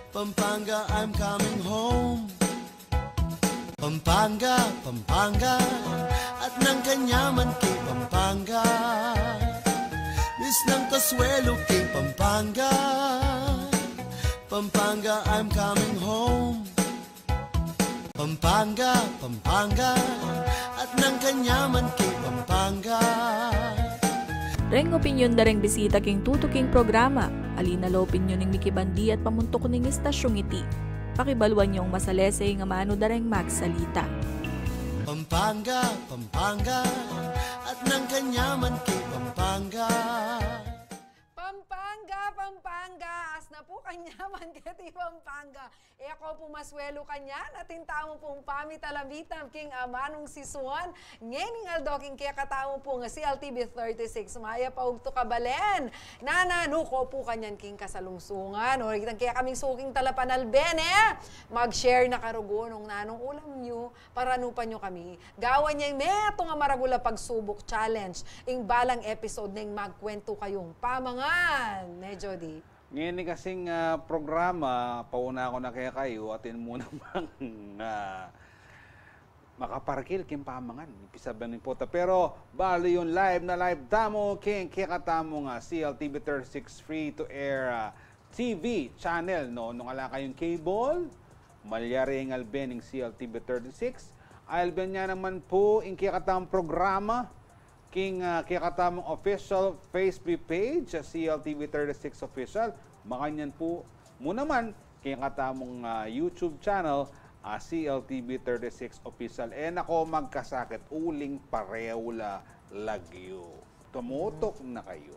Pampanga, I'm coming home. Pampanga, Pampanga, at ng kanyaman kay Pampanga. Miss ng Kasuelo kay Pampanga. Pampanga, I'm coming home. Pampanga, Pampanga, at ng kanyaman kay Pampanga. Reng opinyon da reng bisita king tutuking programa. Alina lo opinyon ng Mickey Bandi at pamuntok ning istasyong iti. Pakibaluan niyong masalese nga maano da reng magsalita. Pampanga, Pampanga, at ng kanyaman kay Pampanga. Pampanga, Pampanga, as na po kanyaman kati Pampanga. E ako pumaswelo kanya, natin tamo pong pamitalamitam king amanong sisuan. Ngayon aldo king kaya katamo po nga si LTV 36, maya pa ugto kabalen. Nanano ko po kanyan king kasalungsungan. O kitang kaya kaming suking talapanalben mag-share na karugo nung nanong ulam nyo, paranupan nyo kami. Gawan niya yung meto nga maragula pagsubok challenge. Ing balang episode na magkwento kayong pamangan. Ne, Jody? Ngayon kasing programa, pauna ako na kaya kayo, atin mo namang makaparkil king pamangan. Ipisaban ng pota. Pero, bali yung live na live damo king kaya katamo nga CLTV 36 free to air TV channel. No? Nung ala kayong cable, malyari ang alben ng CLTV 36. Alben niya naman po yung kaya katamong programa king kaya katamong official Facebook page, CLTV 36 official. Makanyan po mo naman kaya katamong YouTube channel, CLTV 36 official. Nako magkasakit, uling parewla lagyo. Tumutok na kayo.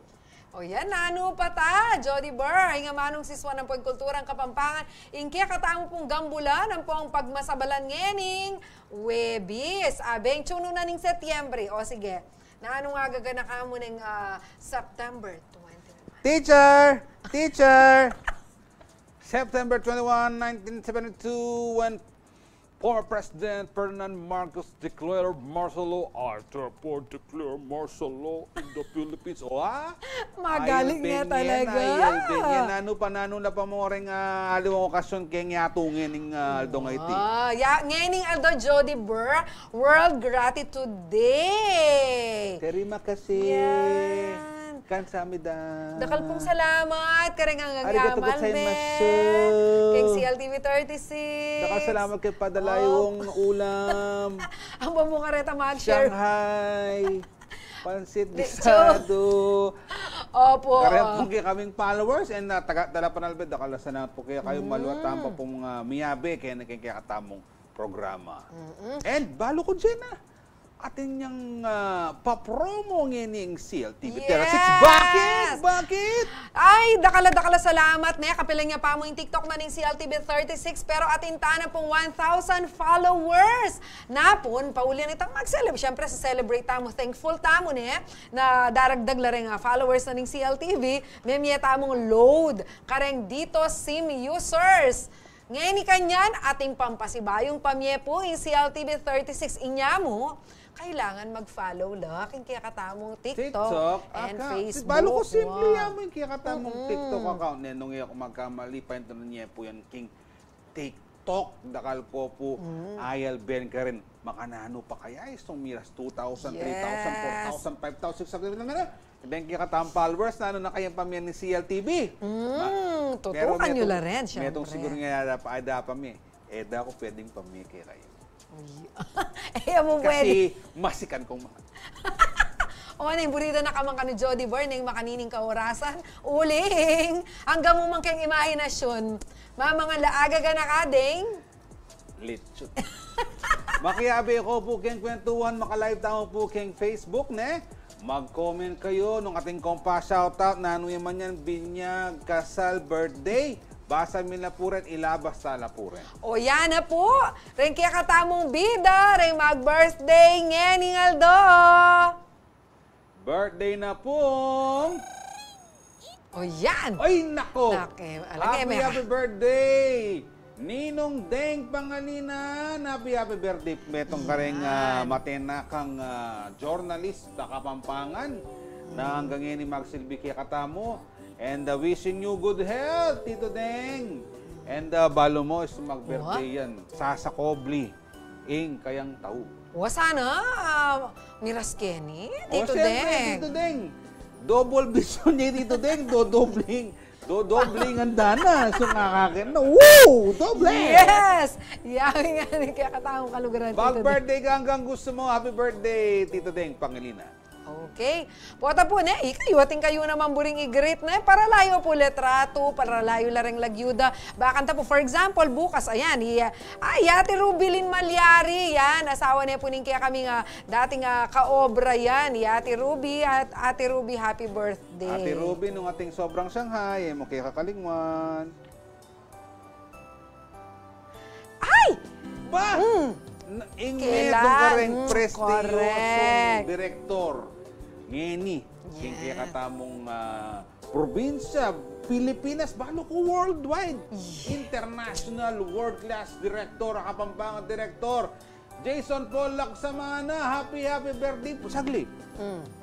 O yan, nano pa ta, Jody Burr, nga manong siswa ng pagkulturang Kapampangan, ingkaya katamo pong gambulan ang pong pagmasabalan ngening Webis. Abeng, tsuno na ning Setyembre. O sige, naano nga gagana ka mo ng September 21? Teacher! September 21, 1972, when former President Ferdinand Marcos declared martial law, I therefore declare martial law in the Philippines. Magaling nga talaga. Nano pa na pa mo rin aliwang okasyon kaya yatungin ng Aldo nga iti. Ngayon Aldo Jody Burr, World Gratitude Day. Terima kasih. Yan. Kansamida. Dakal pong salamat. Karengang Arigato agyaman, gozaimasu. Kay CLTV 36. Dakal salamat kay padalayong ulam. Ang pamungareta mag-share. Shanghai. Pansit Gisado. Opo. Kaya po kayo kaming followers and taga-dala panalbed. Dakal salamat po kayo maluwat tampa pong miyabe kaya nakikikatamong programa. And balo ko dyan atin niyang papromo ngining CLTV 36. Bakit? Ay, dakala salamat na. Kapilang niya pa mo yung TikTok na ning CLTV 36. Pero atin ta na pong 1,000 followers. Napon, paulian itang mag-celebrate. Siyempre, sa celebrate tamo, thankful tamo na daragdag la rin followers na ning CLTV. May tamong load. Kareng dito SIM users. Ngayon ni kanyan, ating pampasibayong pamye po yung CLTV 36 inya mo. Kailangan mag-follow lang kaya katamong TikTok and Facebook. Balo ko simple yan mo yung kaya katamong TikTok account. Nung ako magkamali pa yun niya po yan king TikTok. Dakal ko po ayal ben ka rin. Makanano pa kaya isong miras 2,000, 3,000, 4,000, 5,000, 6,000. Ben kaya katamong followers na na kayang pamyan ni CLTV. Tutukan nyo la rin, syempre. Metong siguro nga ada pamyan. Da ako pwedeng pamyan kaya kayo. Mo kasi masikan kong mga. O, burida na kamang ka ni Jody Burr, nang makanining kaorasan. Uling, hanggang mo mang kayong imahinasyon. Mga laaga ka na ka, ding? Litsot. Makiyabi ko po keng kwentuhan, makalive tamo po keng Facebook, Mag-comment kayo nung ating kompa shoutout na ano yaman yan, binyag, kasal, birthday. Basa mi na po rin, ilabas sa lapuren. O yan na po. Ren kaya katamong bida, ren mag-birthday ngening Aldo. Birthday na po. O yan. Ay, nako. Happy birthday. Ninong Deng Pangalina. Happy birthday. Metong kareng matena kang journalist na Kapampangan na hanggang ngayon magsilbi kaya katamo. And wishing you good health, Tito Deng. And balo mo is mag-birthday yan. Sasakobli. Kayang tao. Sana, Miras Kenny, Tito Siyempre, Deng. Tito Deng. Double vision niya, Tito Deng. Dodobling ang dana. So nakakakin na, woo! Doble! Yes! Yami nga ni kaya kataong kalugaran, Tito Deng. Mag-birthday ka hanggang gusto mo. Happy birthday, Tito Deng Pangilina. Okay. Pota po na, ikayuating kayo naman buring i-greet na, para layo po letrato, para layo lareng lagyuda. Bakanta po, for example, bukas, ayan, Ate Rubilin Malyari, yan, asawa niya po ning kaya kami nga, dating kaobra yan, Ate Ruby, at Ate Ruby, happy birthday. Ate Ruby, nung ating sobrang Shanghai, mo kaya kakalingwan. Ay! Ba? Ingmedo ka rin, prestiyosong direktor. Ngeni, kaya katamong probinsya, Pilipinas, balo ko worldwide. International, world-class director, Kapampangan director. Jason Paul Laksamana, happy birthday. Sagli.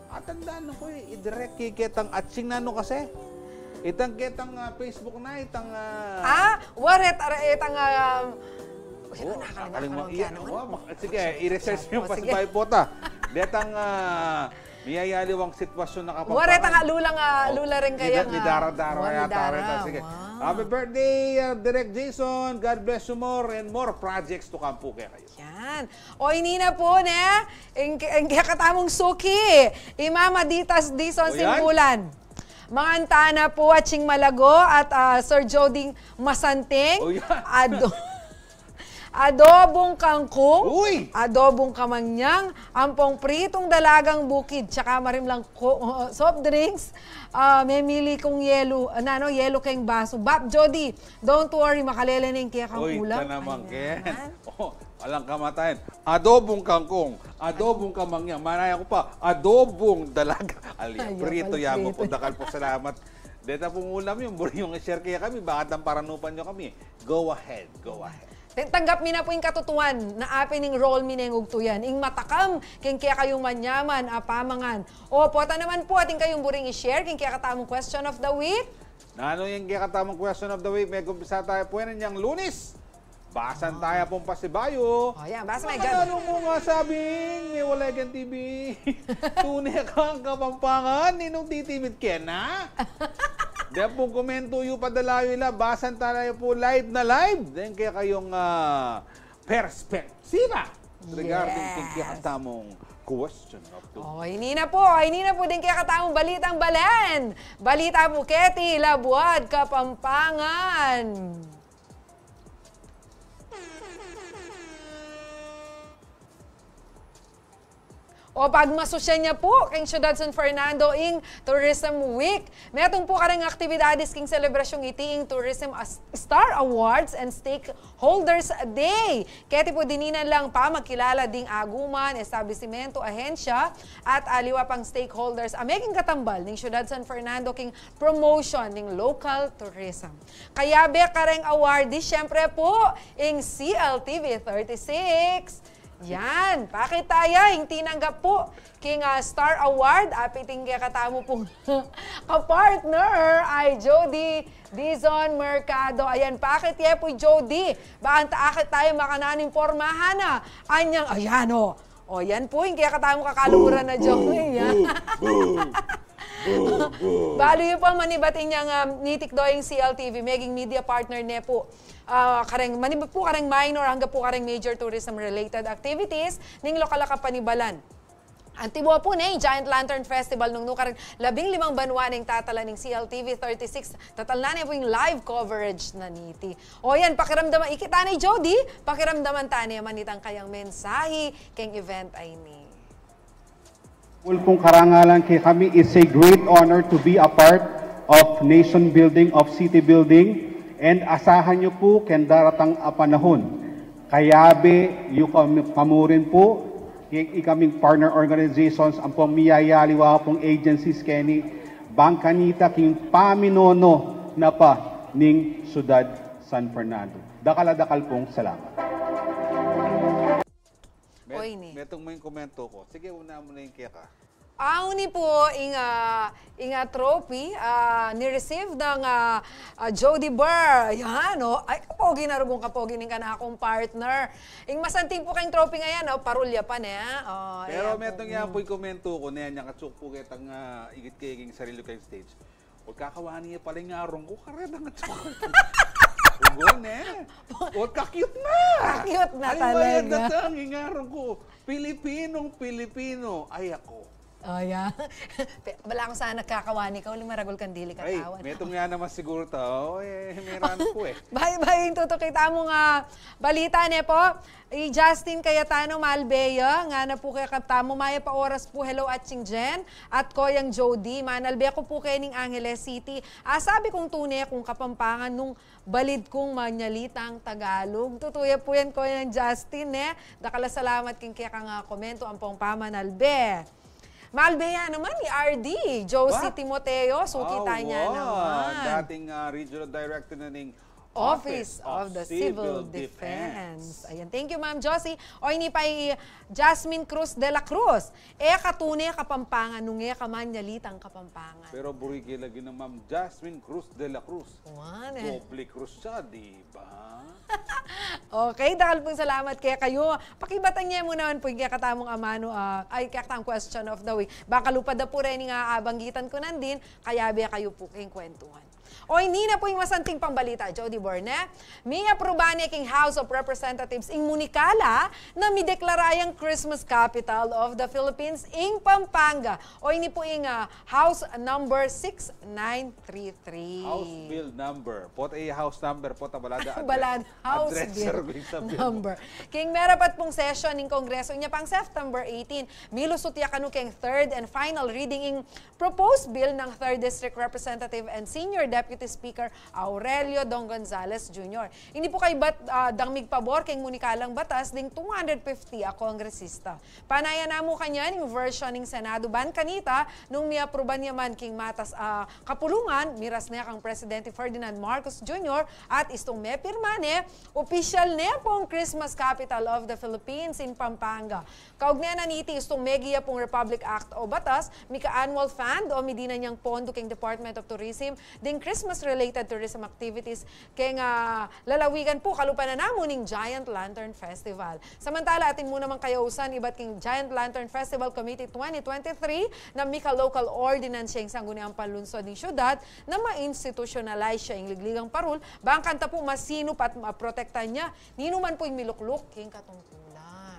At tandaan ko i-direct kitang atsing nano kasi. Itang kitang Facebook na, itang... Waret, itang... Sige, i-research nyo pa si Baipota. Detang miyayaliwang sitwasyon na Kapampangan. Waret ang lula rin kaya nga. Ni Dara-Dara yata rin. Sige. Happy birthday, Direct Jason. God bless you more and more projects to come po kaya kayo. Yan. O, ini na po, ne? Ang katamong suki. Imama Ditas Dison Simbulan. Mga Antana po at Ching Malago at Sir Joding Masanting. Adobong kangkong, adobong kamangyang, ampong pritong dalagang bukid, tsaka marimlang soft drinks, memili kong yelo kayong baso. Bap, Jody, don't worry, makalelening kaya kang ulam. Uy, ka naman, Ken. Walang kamatayan. Adobong kangkong, adobong kamangyang, manaya ko pa, adobong dalaga. Prito yamo po, dakal po, salamat. Deta pong ulam yung i-share kaya kami, bakit ang paranupan nyo kami? Go ahead. Tanggap mi na po yung katutuan na apin ng role mi na yung ugtuyan. Ing matakam, king kaya kayong manyaman, apamangan. O, pota naman po, ating kayong buring i-share, king kaya katamong question of the week. Ano yung kaya katamong question of the week? May kumpisa tayo po yan yung Lunes. Basan tayo pong pasibayo. Yan, basa may ano mo nga sabing, may Walagan TV. Tunay kang Kapampangan, ninong titimid ka na? Dahil pong komento yung padalayo nila, basan tayo po live na live. Dahil kaya kayong perspektiba regarding kaya katamong question of the week. Hindi na po din kaya katamong balitang balan. Balita po, Keti, Labuad, Kapampangan. O pagmasosya niya po king Ciudad San Fernando ing Tourism Week. Metong po karang aktibidades king selebrasyong iti ing Tourism Star Awards and Stakeholders Day. Kaya po dininan lang pa magkilala ding aguman, establishmento, ahensya at aliwa pang stakeholders. Ameging katambal ning Ciudad San Fernando king promotion ning local tourism. Kaya be kareng awardee syempre po ing CLTV 36. Yan, pakitaya, yung tinanggap po king Star Award, apiting kaya katamo pong kapartner ay Jody Dizon Mercado. Ayan, pakit ya po Jody, baka taakit tayo makananing pormahan na. Anyang, ayan o. O yan po, yung kaya katamo kakaluran na Jody. Balo yung pang manibating niyang nitik doing CLTV, maging media partner niya po. Manibag po kareng minor hanggang po kareng major tourism-related activities ning lokal kapanibalan. Ang tibo po na yung Giant Lantern Festival nung kareng 15 banwa ng tatala ng CLTV 36. Tatala na po yung live coverage na niti. O yan, pakiramdaman, ikita ni Jody, pakiramdaman tani manitang kayang mensahe keng event ay ni. Pong karangalan kay kami, is a great honor to be a part of nation building, of city building. And asahan nyo po ken daratang panahon. Kayabe, yung kamurin po, ikaming partner organizations, ang pamiyayaliwa pong agencies keni, bangkanita king paminono na pa ning Ciudad San Fernando. Dakala-dakal pong salamat. Metong mo yung komento ko. Sige, una mo na yung kaya ka. Ni po inga trophy ni-receive ng Jody Burr. Yan, no? Ay, kapogi na rugong kapogi ning kana akong partner. Ing masanting po kayong trophy ngayon, no? Parulya pa niya. Pero metong yan po'y komento ko na yan, katsuk po kitang igit kayong sarili kayong stage. Huwag kakawani niya pala yung arong ko, kared ang katsuk. Huwag huwag ka-cute na! Cute na Ay, talaga. bayad na ito ang ingarong ko. Pilipinong-Pilipino. Ay, ako. Yeah. Wala akong sana nagkakawani ka, uling maragol kang dili Ay, katawan. metong nga naman siguro to. Meron ko eh. Bye-bye, tutukita mo nga balita ne po. Justin Cayetano Malbeya, nga na po kaya katamo, maya pa oras po, hello at Chingjen, at Koyang Jody, manalbe ko po kayo ning Angeles City. Sabi kong tunay kung kapampangan nung balid kong manyalitang Tagalog. Tutuya po yan, Koyang Justin, Dakala salamat king kaya kang komento ang pong pamanalbe. Malbeya naman ni RD, Josie Timoteo, sukita niya naman. Dating regional director na ning Office of the Civil Defense. Ayan, thank you Ma'am Josie. O ini pa Jasmine Cruz de la Cruz. Katune kapampangan, nunge kamanyalitang kapampangan. Pero burigi lagi ng Ma'am Jasmine Cruz de la Cruz. Doble cruz siya, di ba? Okay, dahil po salamat kaya kayo. Pakibatan niya mo naman po yung katamong amano, ay katamong question of the week. Baka lupad na po rin nga banggitan ko nandin, kaya biya kayo po kayong kwentuhan. O hindi na po yung masanting pambalita, Jody Borne. May aprobane king House of Representatives ing Munikala na may deklarayang Christmas capital of the Philippines ing Pampanga. O ini po yung House number 6933. House bill number. Pot ay house number, pot balada address. Balad House bill number. King merapat pong session ng Kongreso niya pang September 18. Milusot ya kanu king third and final reading ing proposed bill ng 3rd District Representative and Senior Deputy Speaker Aurelio Dong Gonzales Jr. Hindi po kay dangmig pabor kay munikalang batas ding 250 a kongresista. Panaya na mo kanya ning version ng Senado ban kanita nung miaproban niya man king matas kapulungan miras niya kang Presidente Ferdinand Marcos Jr. at istong may pirmane official niya pong Christmas capital of the Philippines in Pampanga. Kaugnay na niti istong megiya pong Republic Act o batas mika annual fund o midina niyang pondo king Department of Tourism ding Christmas-related tourism activities kaya nga lalawigan po kalupan na namo ning Giant Lantern Festival. Samantala atin mo naman kayausan iba't king Giant Lantern Festival Committee 2023 na mika local ordinance siya sangguniang panlunsod ng syudad na ma-institutionalize siya yung ligligang parul bangkanta po masinup at maprotektan niya ninuman po yung milukluk king katungkulan.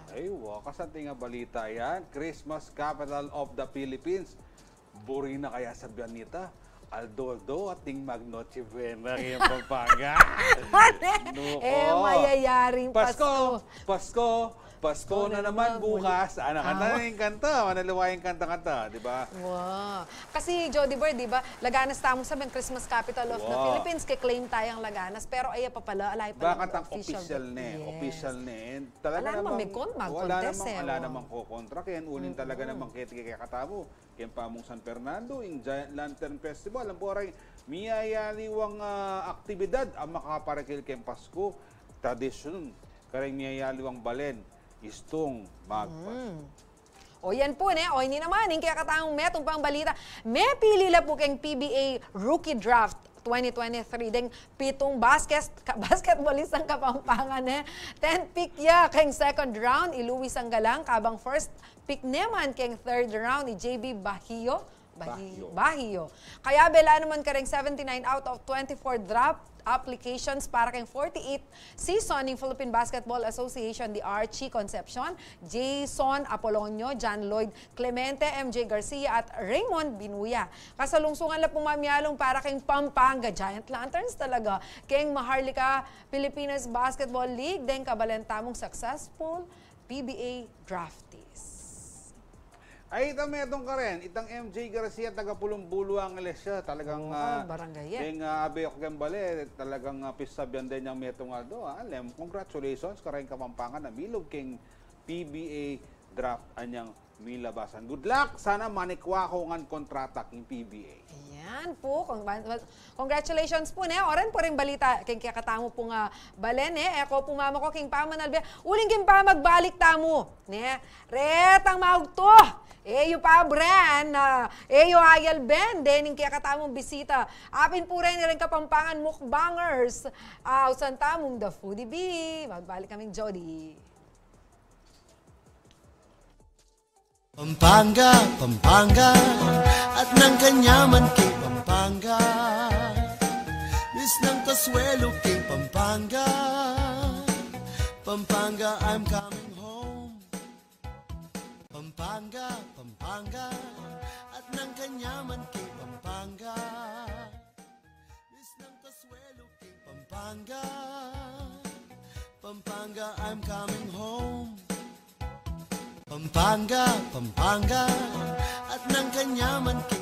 Ay, kasanting nga balita yan. Christmas capital of the Philippines. Buri na kaya sabihan nita. Aldo ating Magnoche Buena ngayong Pampanga. Mayayaring Pasko. Pasko na naman bukas. Ano kanta yung kanta? Manaliwayang kanta-kanta, di ba? Wow. Kasi Jody Bird, di ba, Laganas tamo sabihin, Christmas capital of the Philippines, kay-claim tayong Laganas, pero ay pa pala, alay pa bakit ang official ne? Official ne. Talaga wala namang kukontrakin. Unin talaga namang kaya katamo. Kaya pamong San Fernando, yung Giant Lantern Festival, ang poray, miyayaliwang aktibidad ang makaparakil kayong Pasko. Tradisyon, karang miyayaliwang balen. Istong magpas. O yan po, o hindi naman, kaya katangong metong pang balita, may pilila po kayong PBA Rookie Draft 2023 ding pitong basketballist ang Kapampangan 10 pick ya kayong second round iluwis ang galang kabang first pick naman kayong third round ni JB Bahio. Kaya bela naman ka rin 79 out of 24 draft applications para kayong 48 season ng Philippine Basketball Association, the Archie Concepcion, Jason Apolonio, John Lloyd Clemente, MJ Garcia at Raymond Binuya. Kasalungsungan na pumamyalong para kayong Pampanga Giant Lanterns talaga. Kayong Maharlika Pilipinas Basketball League, din kabalentamong successful PBA draftees. Ay, itong ka rin. Itang MJ Garcia, taga Pulumbulo ang Alesya. Talagang, barangay yung Abeyok Gambale, talagang pisabyan din yung Metong Aldo. Alem, congratulations, karayong Kapampangan na milog king PBA draft anyang milabasan. Good luck! Sana manikwa ko ngan kontrata king PBA. Ayan. Yan po. Congratulations po, ne. Oran po rin balita. King kakatamo po nga balen, ne. Eko po mama ko, king pamanalbe. Uling king pa magbalik tamo. Ne. Retang maugto. Yung pa brand na yung ayal ben. Dening kakatamong bisita. Apin po rin Kapampangan mukbangers. Usan tamong The Foodie Bee. Magbalik kaming Jody. Pampanga, Pampanga, at ng kanyaman kay Pampanga. Miss ng Kasuelo kay Pampanga. Pampanga, I'm coming home. Pampanga, Pampanga, at ng kanyaman kay Pampanga. Miss ng Kasuelo kay Pampanga. Pampanga, I'm coming home. Pampanga, Pampanga, at ng kanyaman kay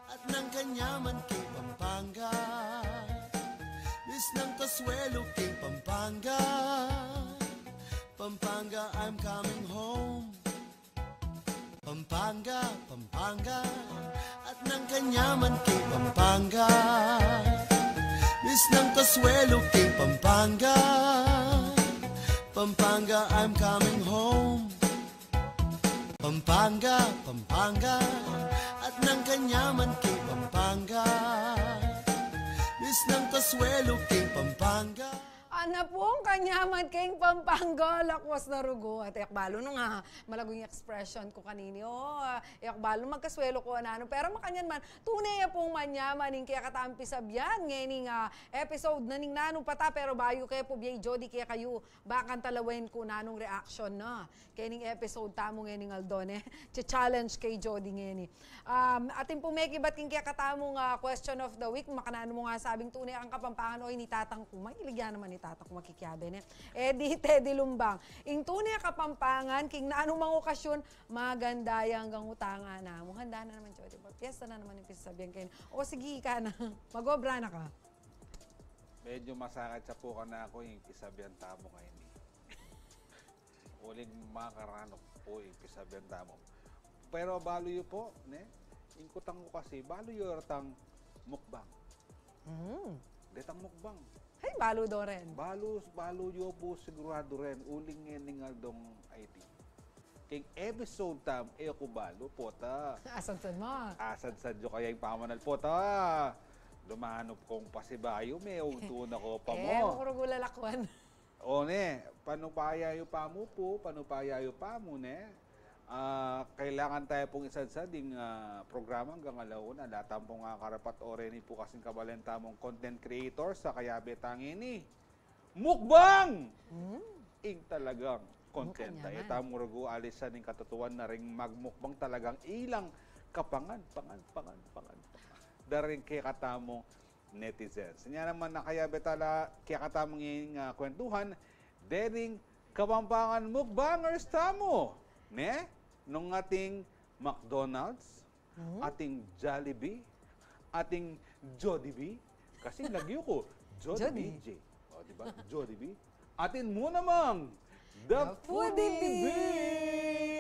at ng kanyaman kay Pampanga. Miss ng Kasuelo kay Pampanga. Pampanga, I'm coming home. Pampanga, Pampanga, at ng kanyaman kay Pampanga. Miss ng Kasuelo kay Pampanga. Pampanga, I'm coming home. Pampanga, Pampanga, at ng kanyaman kay Pampanga. Miss ng Kasuelo kay Pampanga. Ana pong kanyaman kay Pampanga, lakwas na rugo. At yakbalo nung malagong expression ko kanini. Yakbalo magkaswelo ko ano. Pero makanyan man, tunay pong manyaman ning kaya katampi sabyan. Ngayon episode na ning nanong pata. Pero bayo kayo po biyay Jody kaya kayo bakan talawen ko nanong reaction na. Kaya ning episode tamo ngayon Aldone. Challenge kay Jody ngayon. Atin po may kibat king kaya katamong question of the week. Makanano mo nga sabing tunay ang Kapampangan o initatang kumay. Iligyan naman ita tatak makikiyabe ne. Teddy Lumbang. Ing tunay Kapampangan, king na anong mga okasyon, maganda yung utangan na. Handa na naman, Jody. Piyesta na naman yung pisasabihan kayo. O sige ka na. Magobra na ka. Medyo masakit sa puka na ako yung pisabihan tamo ngayon. Uling makaranok po yung pisabihan tamo. Pero balo yun po, ne? Ingkutang ko kasi, balo yun ratang mukbang. Detang mukbang. Ay, balo do rin. Balo yo po sigurado rin. Uling nga dong IT. King episode tam, ko balo po ta. Asad-sad mo. Asad-sad yo kaya yung pamanal po ta. Lumanop kong pasibayo, may utun ako pa mo. Makurugula lakwan. O ne, panupaya yo pa mo po, panupaya yo pa mo ne. Kailangan tayo pong isadsading programa hanggang alauna. Lahat pong karapat oreni po kasing kabalenta mong content creator sa kayabe tangini. Mukbang! Ing talagang content. Ita murago alisan ng katutuan na ring magmukbang talagang ilang kapangan. Daring kaya katamong netizens. Nga naman na kayabe tala kaya katamong yung kwentuhan, daring Kapampangan mukbangers tamo. Ne? Nung ating McDonald's, ating Jollibee, ating Jollibee, kasi lagyo ko, Jollibee. O, diba? Jollibee. Atin mo namang, The Foodie!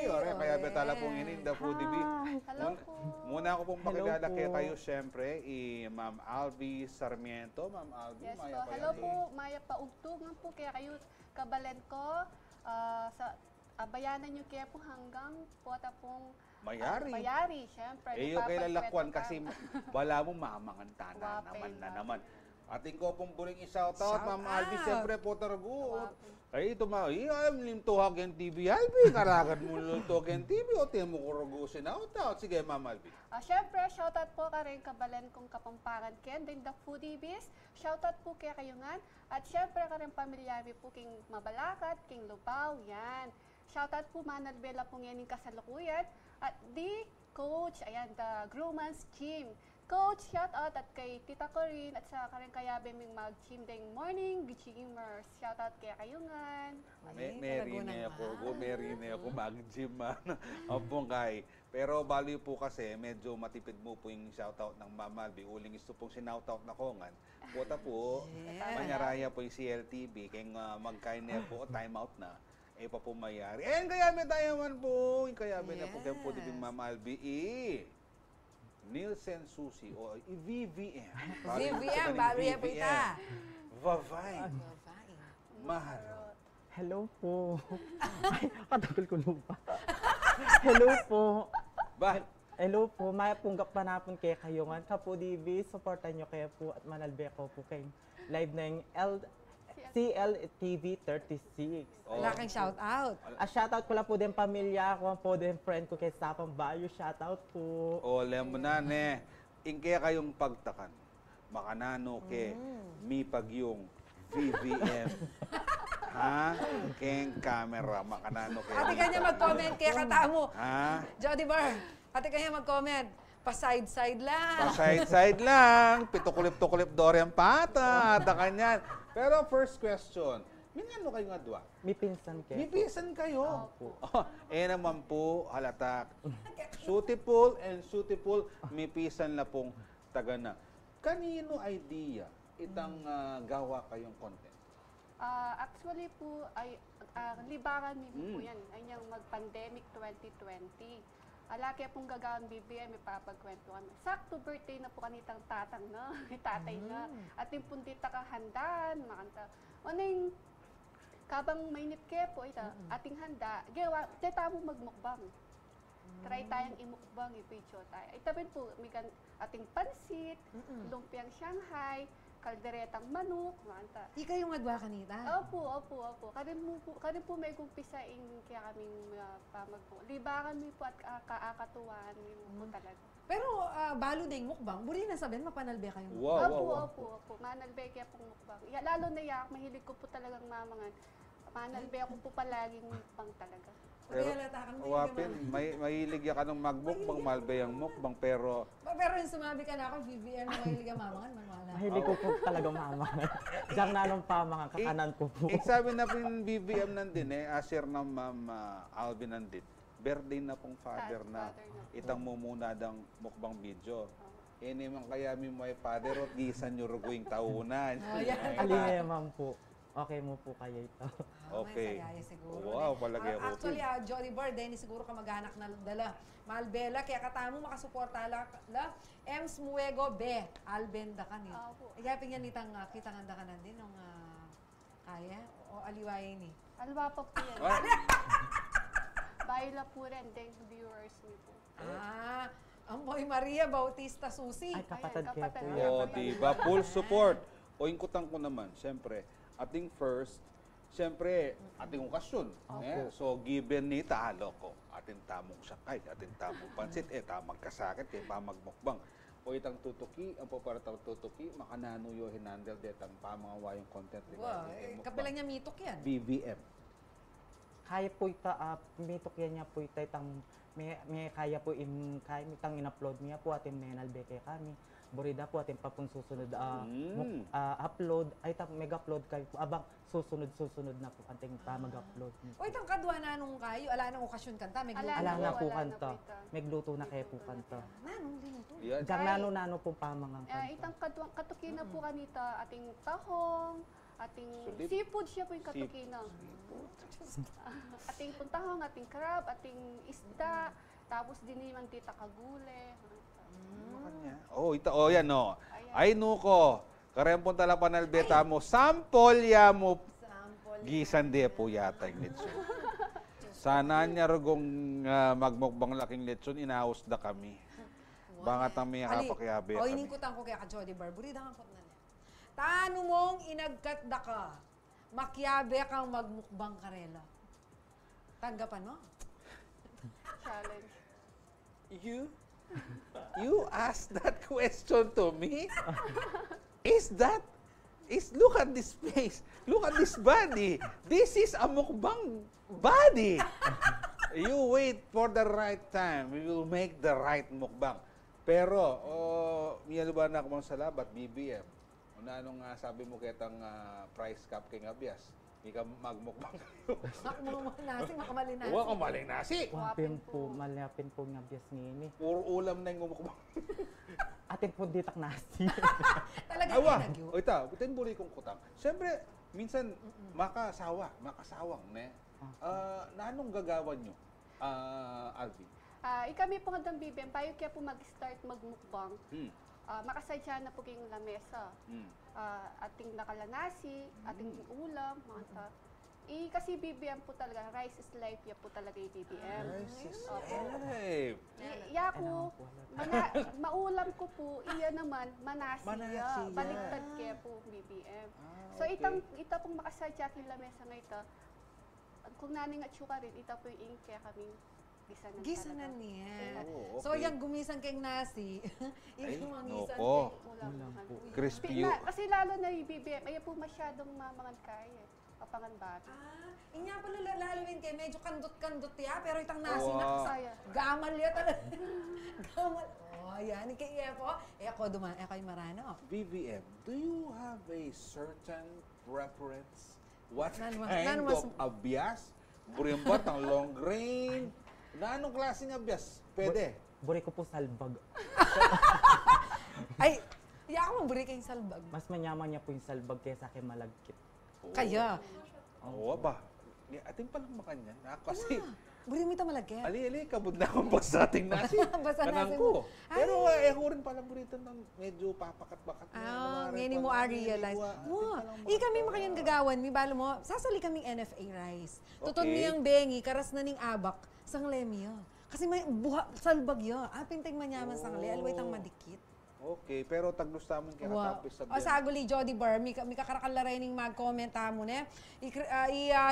Ore, kaya betala pong ini, The Foodie. Hello po. Muna ako pong pakilala kaya kayo, syempre, Ma'am Alvi Sarmiento. Ma'am Alvi, Yes Maya po. pa Hello yan. po, Maya Paugtog nga po kaya kayo kabalen ko sa bayanan nyo kaya po hanggang pota pong Mayari. Bayari, syempre. Iyo kay lalakwan kasi Papagpweto bala mo mamangantana naman. Ating ko pong buling i-shoutout, Ma'am Alvi, siyempre po targo. Ay, ito I'm limtuhag yung TV, Alvi. Karagan mo limtuhag yung TV o tiyan mo kurugo sinoutout. Sige, Ma'am Alvi. Syempre, shoutout po ka rin kabalen kong Kapampangan Ken, din The Foodie Biz. Shoutout po kaya kayo nga. At syempre ka rin pamilyari po king Mabalakat, king Lupaw, yan. Shoutout po Manal Bella po ngayon yung kasalukuyan. At the coach, ayan, the Grumans Gym. Coach, shoutout at kay Tita Corinne at sa karing kayabe ming mag-gym ding morning, gymmers. Shoutout kaya kayo nga. Mary na ako mag-gym Apong kay. Pero bali po kasi medyo matipid mo po yung shoutout ng Ma'am Alvi. Uling gusto pong sinoutout na kongan. Puta po, manyaraya po yung CLTV. Kaya magkain na po, time out na. Pa po mayari. Kaya may tayo man po. Kaya may na po kayo po dibing Ma'am Alvi. Nielsen Susi o VVM. VVM, baro yan po ita. Vavine. Mahal. Hello po. Ay, katagal ko lupa. Hello po. Hello po. Maya punggap panapon kaya kayo nga. Kapo DV, supportan nyo kaya po at manalbeko po kayong live na yung CLTV 36. Wala kang shoutout. Shoutout ko lang po din pamilya ko, po din friend ko kay Sapang Bayo. Shoutout po. Alam mo na, ne. Kaya kayong pagtakan. Makanano ke mi pagyong VVM. Keng camera. Makanano ke. Ate kanya mag-comment kaya katamo. Jody Bar, ate kanya mag-comment. Pa-side-side lang. Pa-side-side lang. Pitukulip-tukulip Dorian Pata. Ata kanyan. Pero first question, Minano kayo nga dua? May pinsan kaya May po. pinsan kayo. Opo. Naman po, halatak. Suitable and suitable, may pisan na pong taga na. Kanino idea itang gawa kayong content? Actually po, ay libangan niyo po yan. Ay yung mag-pandemic 2020. Kaya pong gagawin BBM, may papagkwento kami. Sakto birthday na po kanitang tatang na, tatay na. At yung pundita ka handaan, makanta. Ano yung kabang mainit kaya po, ating handa, gawa, teta mo magmukbang. Try tayong imukbang, ipityo tayo. Itabin po, may ating pansit, lumpiang Shanghai, kalderetang manok, makanta. Ika yung adwa kanita? Opo. Kanin po may kumpisain kaya kaming pamagpo. Libangan mo po at kaakatuwaan mo po talaga. Pero balo ding mukbang, buri na sabihin, mapanalbe kayong Wow, Opo. Manalbe kaya pong mukbang. Lalo na yak, mahilig ko po talagang mamangan. Manalbe ako po palaging mukbang talaga. Pero, halata kang Wapin, mahilig ka ng magmukbang, malbayang mukbang, pero Pero yung sumabi ka na ako, BBM, na mahilig ang mamangan, manwala. Mahilig ko po talaga mamangan. Diyan na nung pamangan, kakanan ko po. sabi na po yung BBM nandin asir ng Ma'am Alvin nandin. Birthday na pong father na. Itang mumunadang mukbang video. Naman kaya may father at gisan nyo ruguing taunan. Alingay, ma'am po. Okay mo po kayo ito. Okay. May sayaya siguro. Wow, palagay ako. Actually, Jolly Bar, Denny, siguro ka mag-anak na dala. Malbela, kaya katamo makasuporta la. Ems Muego, Be, Alben da ka ni. Igapin yan nitang kitang ka na din, nung kaya, o aliwain ni. Alwa pa po yan. Bayla po rin, thank viewers niyo po. Ang Boy Maria Bautista Susi. Ay, kapatid Ayan, kaya po kapatid. yan. Diba? Full support. O ingkutan ko naman, siyempre, ating first, siyempre, ating okasyon. So, given ni talo ko, ating tamong sakay, ating tamong pansit, tamang kasakit, pamagmukbang. O itang tutuki, ang paparatang tutuki, makananuyo hinandel detang pamangawayong content. Wow, kapilang niya mitok yan. BBM. Kaya po ita, mitok yan niya po ita, itang, may kaya po, kaya itang in-upload niya po, ating menalbe kaya kami. Burida po ating papun susunod upload ay mag-upload kayo po abang susunod na po ating mag-upload. O itang kadwa na nung kayo, ala nang okasyon kanta, may gluto. Ala na po Wala na kanta. po ito. May gluto na kayo po kanta. Nanong linuto. Diyan nano po pamangang kanta. Itang katukina po kanita, ating tahong, ating Sulit. seafood siya po yung katukina. Ating puntahong, ating crab, ating isda, tapos dinimang tita kagule. Yan Ay nuko. Karempon tala panalbeta mo. Sample ya mo. Gisan de po yata yung litson. Sana niya rugong magmukbang laking litson, inaos da kami. Bangat ang may kapakyabe O kami. iningkutan ko kaya ka Jody Barburi, da kang na niya. Tano mong inagkat da ka, makyabe kang magmukbang karela. Tanggapan mo? Challenge. You asked that question to me? Look at this face. Look at this body. This is a mukbang body. You wait for the right time. We will make the right mukbang. Pero, miyalo ba na kumang salabat, BBM? Anong sabi mo ketang price cap kay Abias? Hindi ka magmukbang kayo. Nasi, makamali nasi. Huwag kang maling nasi. Wapin po, malapin po nga bias ngini. Puro ulam na yung mukbang. Atin po ditak nasi. Talaga Awa, inagyo. o ita, bitin buri kong kutang. Siyempre, minsan, makasawang, ne? Nanong gagawan nyo, Alvin? Ikami po nga BBM, payo kaya po mag-start magmukbang. Makasadya na po kayong lamesa. Ating nakalanasi, ating ulam, mga kasi BBM po talaga, rice is life, ya po talaga yung BBM. Rice is life. Yaku, maulam ko po, iya naman, manasi ya. Baliktad kaya po BBM. So ita pong makasadya kayong lamesa nga ito, kung naning at syuka rin, ita po yung kaya kaming Gisanan niya. Oh, okay. So, yung gumisan kayong nasi, yung mangisan noko. ulam. Crispy you. Kasi lalo na yung BBM, ay po masyadong mamangan kaya. Kapangan babi. Inya pala lalalawin kayo, medyo kandot-kandot ya, pero itang nasi Wow. nakasaya. Gamal ya talaga. Gamal. Yan, ikay po. Ako yung marano. BBM, do you have a certain preference What Nano- kind nano mas- of abyas? Burimbat ang long grain. Na anong klaseng abyas? Pwede. Buri ko po salbag. Ay, iya ako maburi kayong salbag. Mas manyaman niya po yung salbag kaysa kay malagkit. Kaya, Oo ba? Ating palang makanyan. Kasi, buri mo ito malagyan. ali, kabod na akong basating nasi. Basa Kanang nasin ko. mo. Pero ako rin palang burrito ng medyo papakat-bakat. Ngayon mo realize. Wow, kami makayan gagawan, mi balo mo, sasali kaming NFA rice. Tuton mi Okay. ang bengi, karas na ning abak, sang lemya. Kasi may salbag ya. Pinteng manyaman sang le, alway tang madikit. Okay, pero taglustamon kaya Wow. katapos sa O saguli, Jody Bar, mi kakarakalarain ning mag-comment mo ne.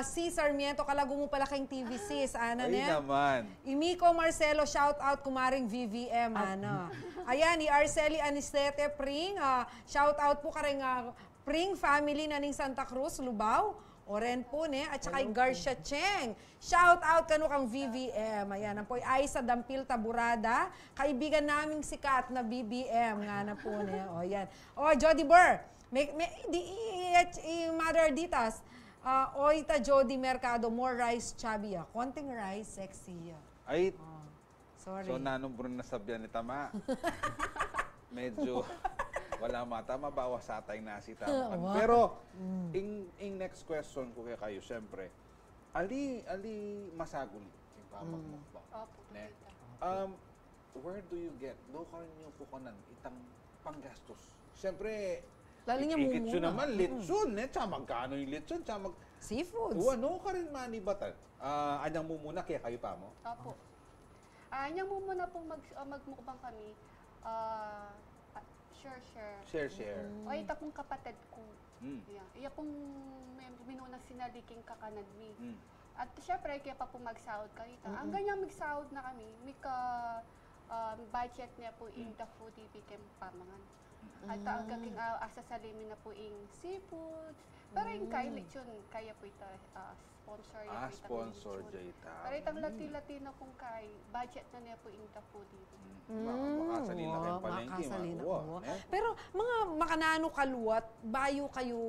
Si Sarmiento, kalago mo pala kayong TV sis, ana Ay ne. naman. Imiko Marcelo, shout out kumaring VVM, ano. Ayan, ni Arceli Anistete Pring, shout out po karing Pring family na ning Santa Cruz, Lubao. Oren po ne, at saka Garcia Cheng. Shout out kanu kang VVM. Ayan, ang po ay sa Dampil Taburada. Kaibigan naming sikat na BBM nga na po ne. O yan. O Jody Burr, Mother Ditas. Oita Jody Mercado, more rice chubby. Konting rice, sexy. Ay, Sorry. so nanumbro na sabyan ni Tama. Medyo wala mata, mabawas sa atay na si Tama. Pero, in next question ko kaya kayo, syempre, ali masaguli yung pamagmukbang. Opo. Ne? Where do you get? Do ka niyo po kanan itang panggastos. Syempre, Lalo niya ikitso mumuna. naman, litson, tsaka magkano yung litson, tsaka Seafoods. ano ka rin manibatan? Anyang mumuna, kaya kayo pa mo? Opo. Niyang mo muna pong magmukbang kami. Share. O ita pong kapatid ko. Yeah. Iya pong minunang sinaliking kakanad mi. At syempre, kaya pa po magsahod ka rito. Ang ganyan magsahod na kami, may budget niya po in the foodie bikin pamangan. At ang gaging asasalimin na po in seafood. Pero yung kay lechon, kaya po ito sponsor. Sponsor Jayta. Pero itang Latino pong kay, budget na niya po in the foodie. Makasalin na kayong palengke. Makasalin makuha, ako. eh. Pero mga makanano kaluwat, bayo kayo,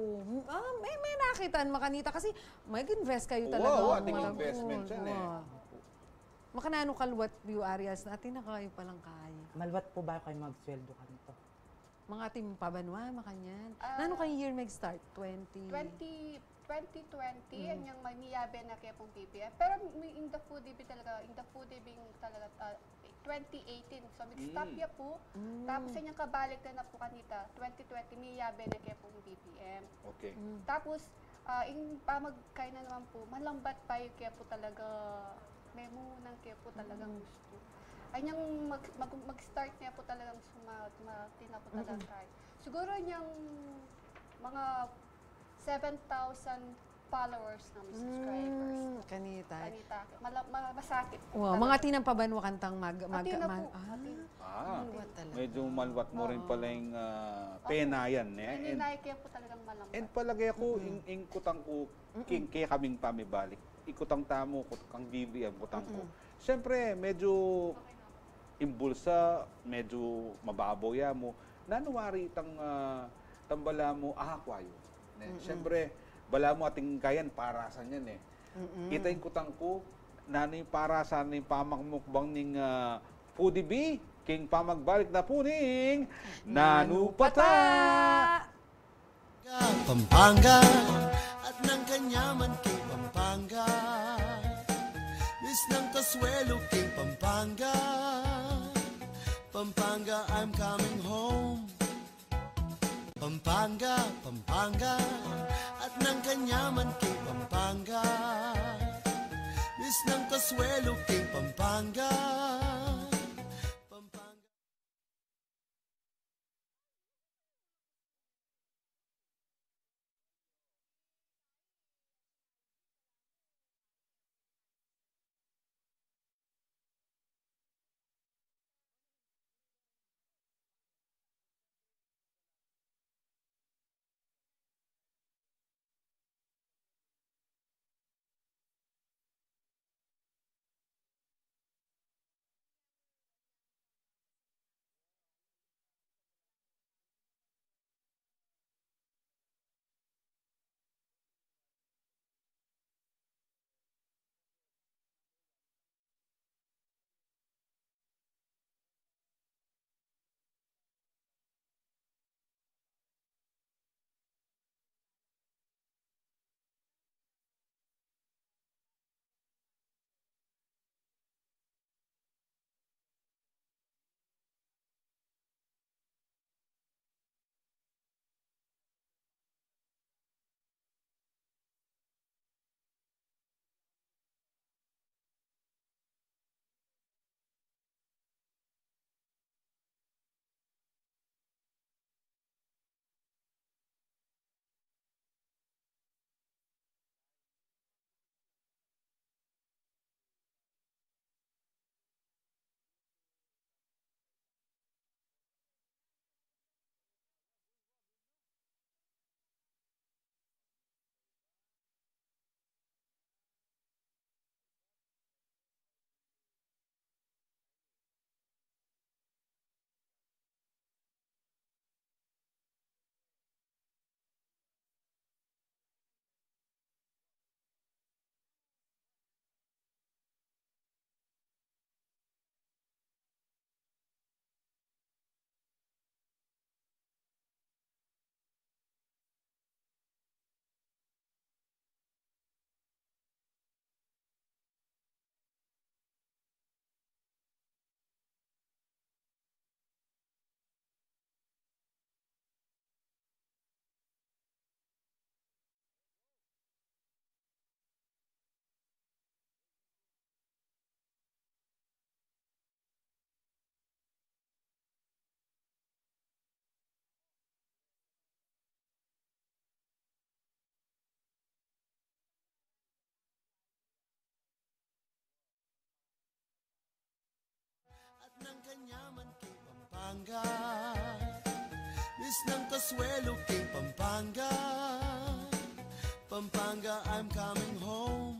may nakitaan makanita kasi mag-invest kayo talaga. Oo, ating Walang- investment yan eh. Oo. Makanano kaluwat view areas natin na kayo palang kaya. Malwat po ba kayo magsweldo kanito? Mga ating pabanwa, makanyan. Nano kayong year mag-start? 2020? 2020, ang yung miyabe na kaya pong BBM. Pero in the foodie talaga, 2018. So, mag-stop ya po. Tapos yung kabalik na po kanita, 2020, miyabe na kaya pong BBM. Okay. Tapos, yung pamagkay na naman po, malambat pa yung kaya po talaga, memo nang kaya po talagang gusto. Ay niyang mag-start niya po talagang tina po talaga. Siguro niyang mga 7,000 followers na subscribers. Kanita. Masakit. Wow, mga tinang pabanwa kantang Atina po. Malwat talaga. Medyo malwat mo rin pala yung pena yan. Hininay kaya po talagang malambat. And palagay ako, in kutang ko, kaya kaming pamibalik. Ikutang tamo, kutang BBM, kutang ko. Siyempre, medyo imbulsa, medyo mababaw ya mo. Nanuwari itang tambala mo, akwayo. Siyempre, bala mo ating kayan, parasan yan eh. Kita yung kutang ko, nanoy parasan yung pamagmukbang ning Foodie B, king pamagbalik na puning Nanupata! Pampanga at ng kanyaman kay Pampanga. Bis ng Kasuelo kay Pampanga. Pampanga, I'm coming home. Pampanga, Pampanga at ng kanyaman kay Pampanga. Bis ng Kasuelo kay Pampanga. Pampanga, Islang Casuelo, King Pampanga, Pampanga, I'm coming home.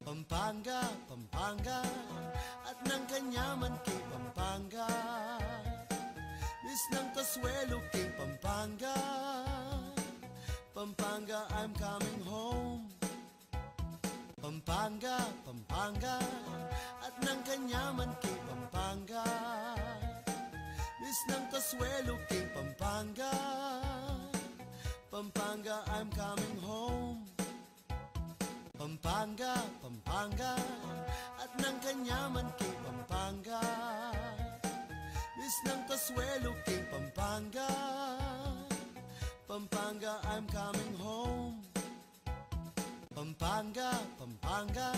Pampanga, Pampanga, at ng kanyaman, King Pampanga, Islang Casuelo, King Pampanga, Pampanga, I'm coming home. Pampanga, Pampanga, at ng kanyaman, King Pampanga, Islang Casuelo, King Pampanga, Pampanga, I'm coming home. Pampanga, Pampanga, at ng kanyaman, King Pampanga, Islang Casuelo, King Pampanga, Pampanga, I'm coming home. Pampanga, Pampanga,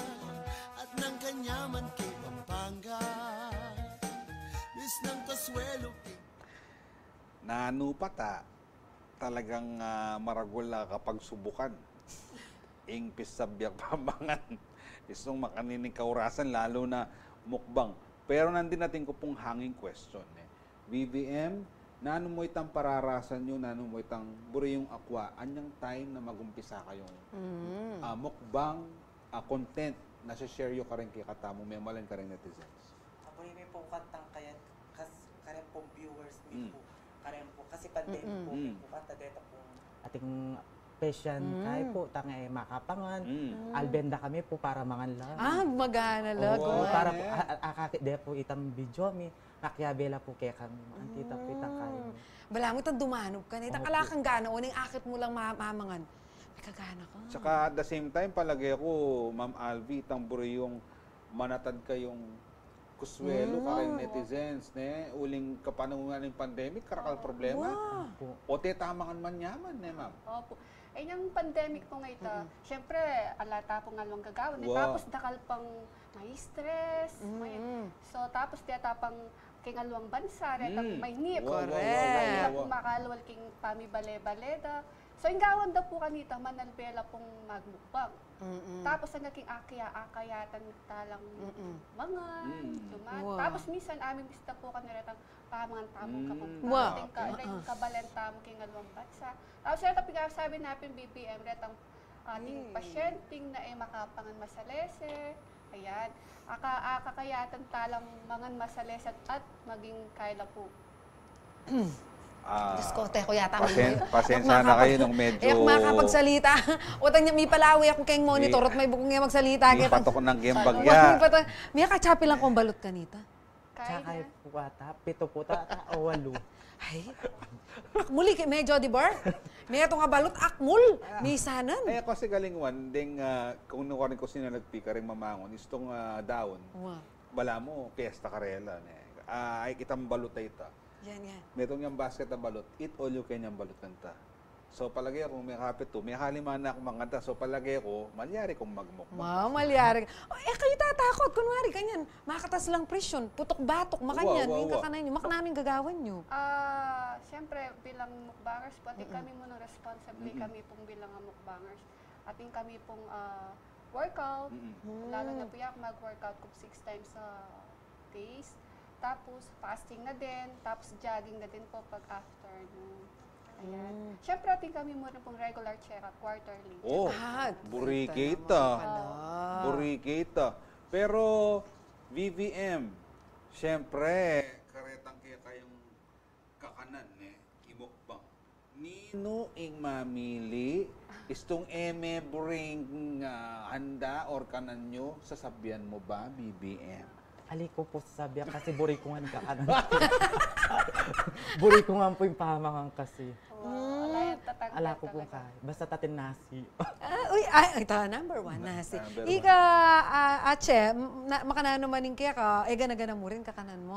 at ng kanyaman, King Pampanga, Islang Casuelo, King... Nanupata, talagang maragol na kapag subukan. Ingpis sa biyak pambangan. Isong makanining kaurasan, lalo na mukbang. Pero nandin natin ko pong hanging question. VVM, nano mo itang pararasan nyo, nano mo itang buri yung akwa, anyang time na magumpisa kayong mukbang content na share yung kareng kikatamo, may malan kareng netizens. Ako may po kantang kaya kareng po viewers may po kareng po kasi pandemic po po kanta dito po ating passion kay po tangay makapangan albenda kami po para manganlan. Magana lag. Para po akakit de po itang video mi nakyabela po kay kami makita po itang kayo. Bala mo itang dumanog ka na. Itang alakang gana. Uning akit mo lang mamangan. May kagana ka. Tsaka at the same time, palagay ko, Ma'am Alvi, itang buri yung manatad kayong kuswelo kareng netizens, ne? Uling kapanungan ng pandemic, karakal problema. O te tamangan man yaman, ne, ma'am? Opo. Ay, yung pandemic po nga ito, syempre, alata po nga lang gagawin. Tapos dakal pang may stress. So, tapos dita pang kingalawang bansa, may nip. Kaya makalawal king pamibale-baleda. So, yung gawan daw po kanita, manalbela pong magmukbang. Tapos, ang naging akayatan talang mga, Tapos, minsan, aming bista po kaniretang pamangan tamong kapag kabalen tamong kingalawang bansa. Tapos, ito pinagsabi natin, BPM, retang ating pasyenting na makapangan masalese. Ayan. Akakayatan talang mangan masalese at maging kaila po. Diyos ko, teko yata. Pasensya na kayo nung medyo... Ayak makapagsalita. O tanya, may palawi ako kayong monitor at may bukong nga magsalita. May patok ng gembagya. May kachapi lang kong balot kanita. Tsaka po ata, 7 po ata o 8. Ay, akmuli, medyo, di ba? May ito nga balot, akmul, may isanan. Ay, ako kasi galingwan, ding kung nukarin ko sino nagpika rin mamangon, istong daon, bala mo, piyesta karela. Ay, kitang balot ay ita. Yan. Metong yung basket na balot, eat all you can yung balot kanta. So, palagay ako, may kapit to, may haliman na akong manganta. So, palagay ko, malyari kong magmukbang. Malyari. Kayo tatakot. Kunwari, kanyan. Makatas lang presyon. Putok-batok, makanyan. Yung kakanayin nyo. Makananin gagawan nyo. Siyempre, bilang mukbangers po, ating kami muna responsibly kami pong bilang mukbangers. Ating kami pong workout. Lalo na po yung mag-workout kung 6 times a days. Tapos, fasting na din. Tapos, jogging na din po pag afternoon. Ayan. Siyempre, ating kami muna pong regular check-up quarterly. Burikita. Burikita. Pero, VVM, siyempre, karetang kaya kayong kakanan, imukbang. Nino ing mamili, istong buring handa or kanan nyo, sasabihan mo ba, VVM? Ali ko po sasabihan kasi buri ko nga kakanan. Buri ko nga po yung pamangang kasi. Ala ko po kaya. Basta tatin nasi. Ito, number 1, nasi. Ika, Ache, makanano maning kaya ka, gana-gana mo rin kakanan mo.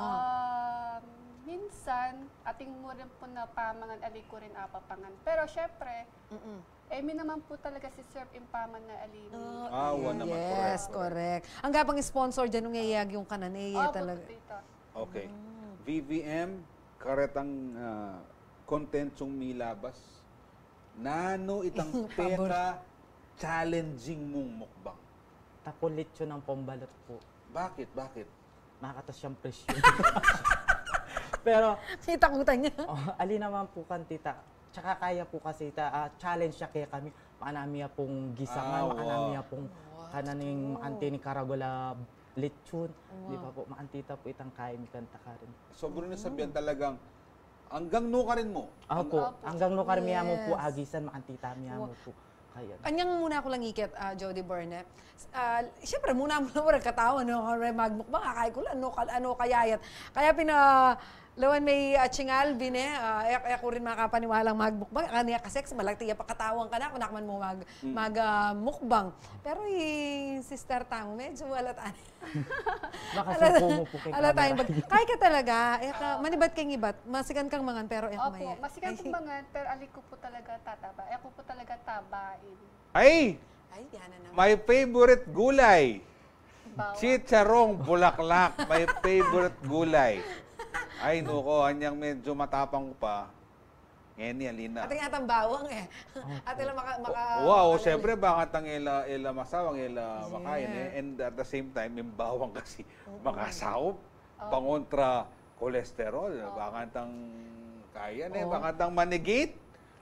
Minsan, ating mo rin po na pamangan, ali ko rin apapangan. Pero syempre, may naman po talaga si Sir Impaman na alini. Naman. Yes, correct. Ang gapang sponsor dyan, nung iyayag yung kanan, talaga. Okay. VVM, karetang content yung milabas. Nano itang peka challenging mong mukbang? Tapulit yun ang pambalot po. Bakit? Makatas siyang presyon. Pero, Takutan niya. ali naman po kan tita. Tsaka kaya po kasi challenge siya kaya kami. Makanamiya pong gisangan, wow. makanamiya pong kananing makanti ni Karagola lechon. Di ba po, maantita po itang kaya mi kanta ka rin. Sobrang nasabihan talagang hanggang no ka rin mo. Ako, hanggang no karmiya mo po agisan, maantita miya mo po. Kaya. Kanyang muna ako lang ikit, Jody Burnett. Siyempre, muna mo lang katawan, magmukbang, akay ko lang, ano kayayat. Kaya lawan may chingal, bine, ako rin makapaniwalang magbukbang. Kanya kasex, malagtiya pa katawang ka na, kung nakman mo magmukbang. Pero yung sister tamo, medyo walataan. Makasuko mo po kay camera. Kaya ka talaga, manibat kang ibat, masigan kang mangan, pero Opo, masigan kong mangan, pero alik ko po talaga tataba. Ako po talaga tabain. Ay! Yan na naman. My favorite gulay. Bawang. Chicharong bulaklak. My favorite gulay. Ay, nuko, anyang medyo matapang ko pa. Ngayon, alina. Ating atang bawang At ila Wow, syempre bakit ang ila masawang ila makain and at the same time yung bawang kasi makasawop pangontra kolesterol, bakit ang kaya bakit ang manigit,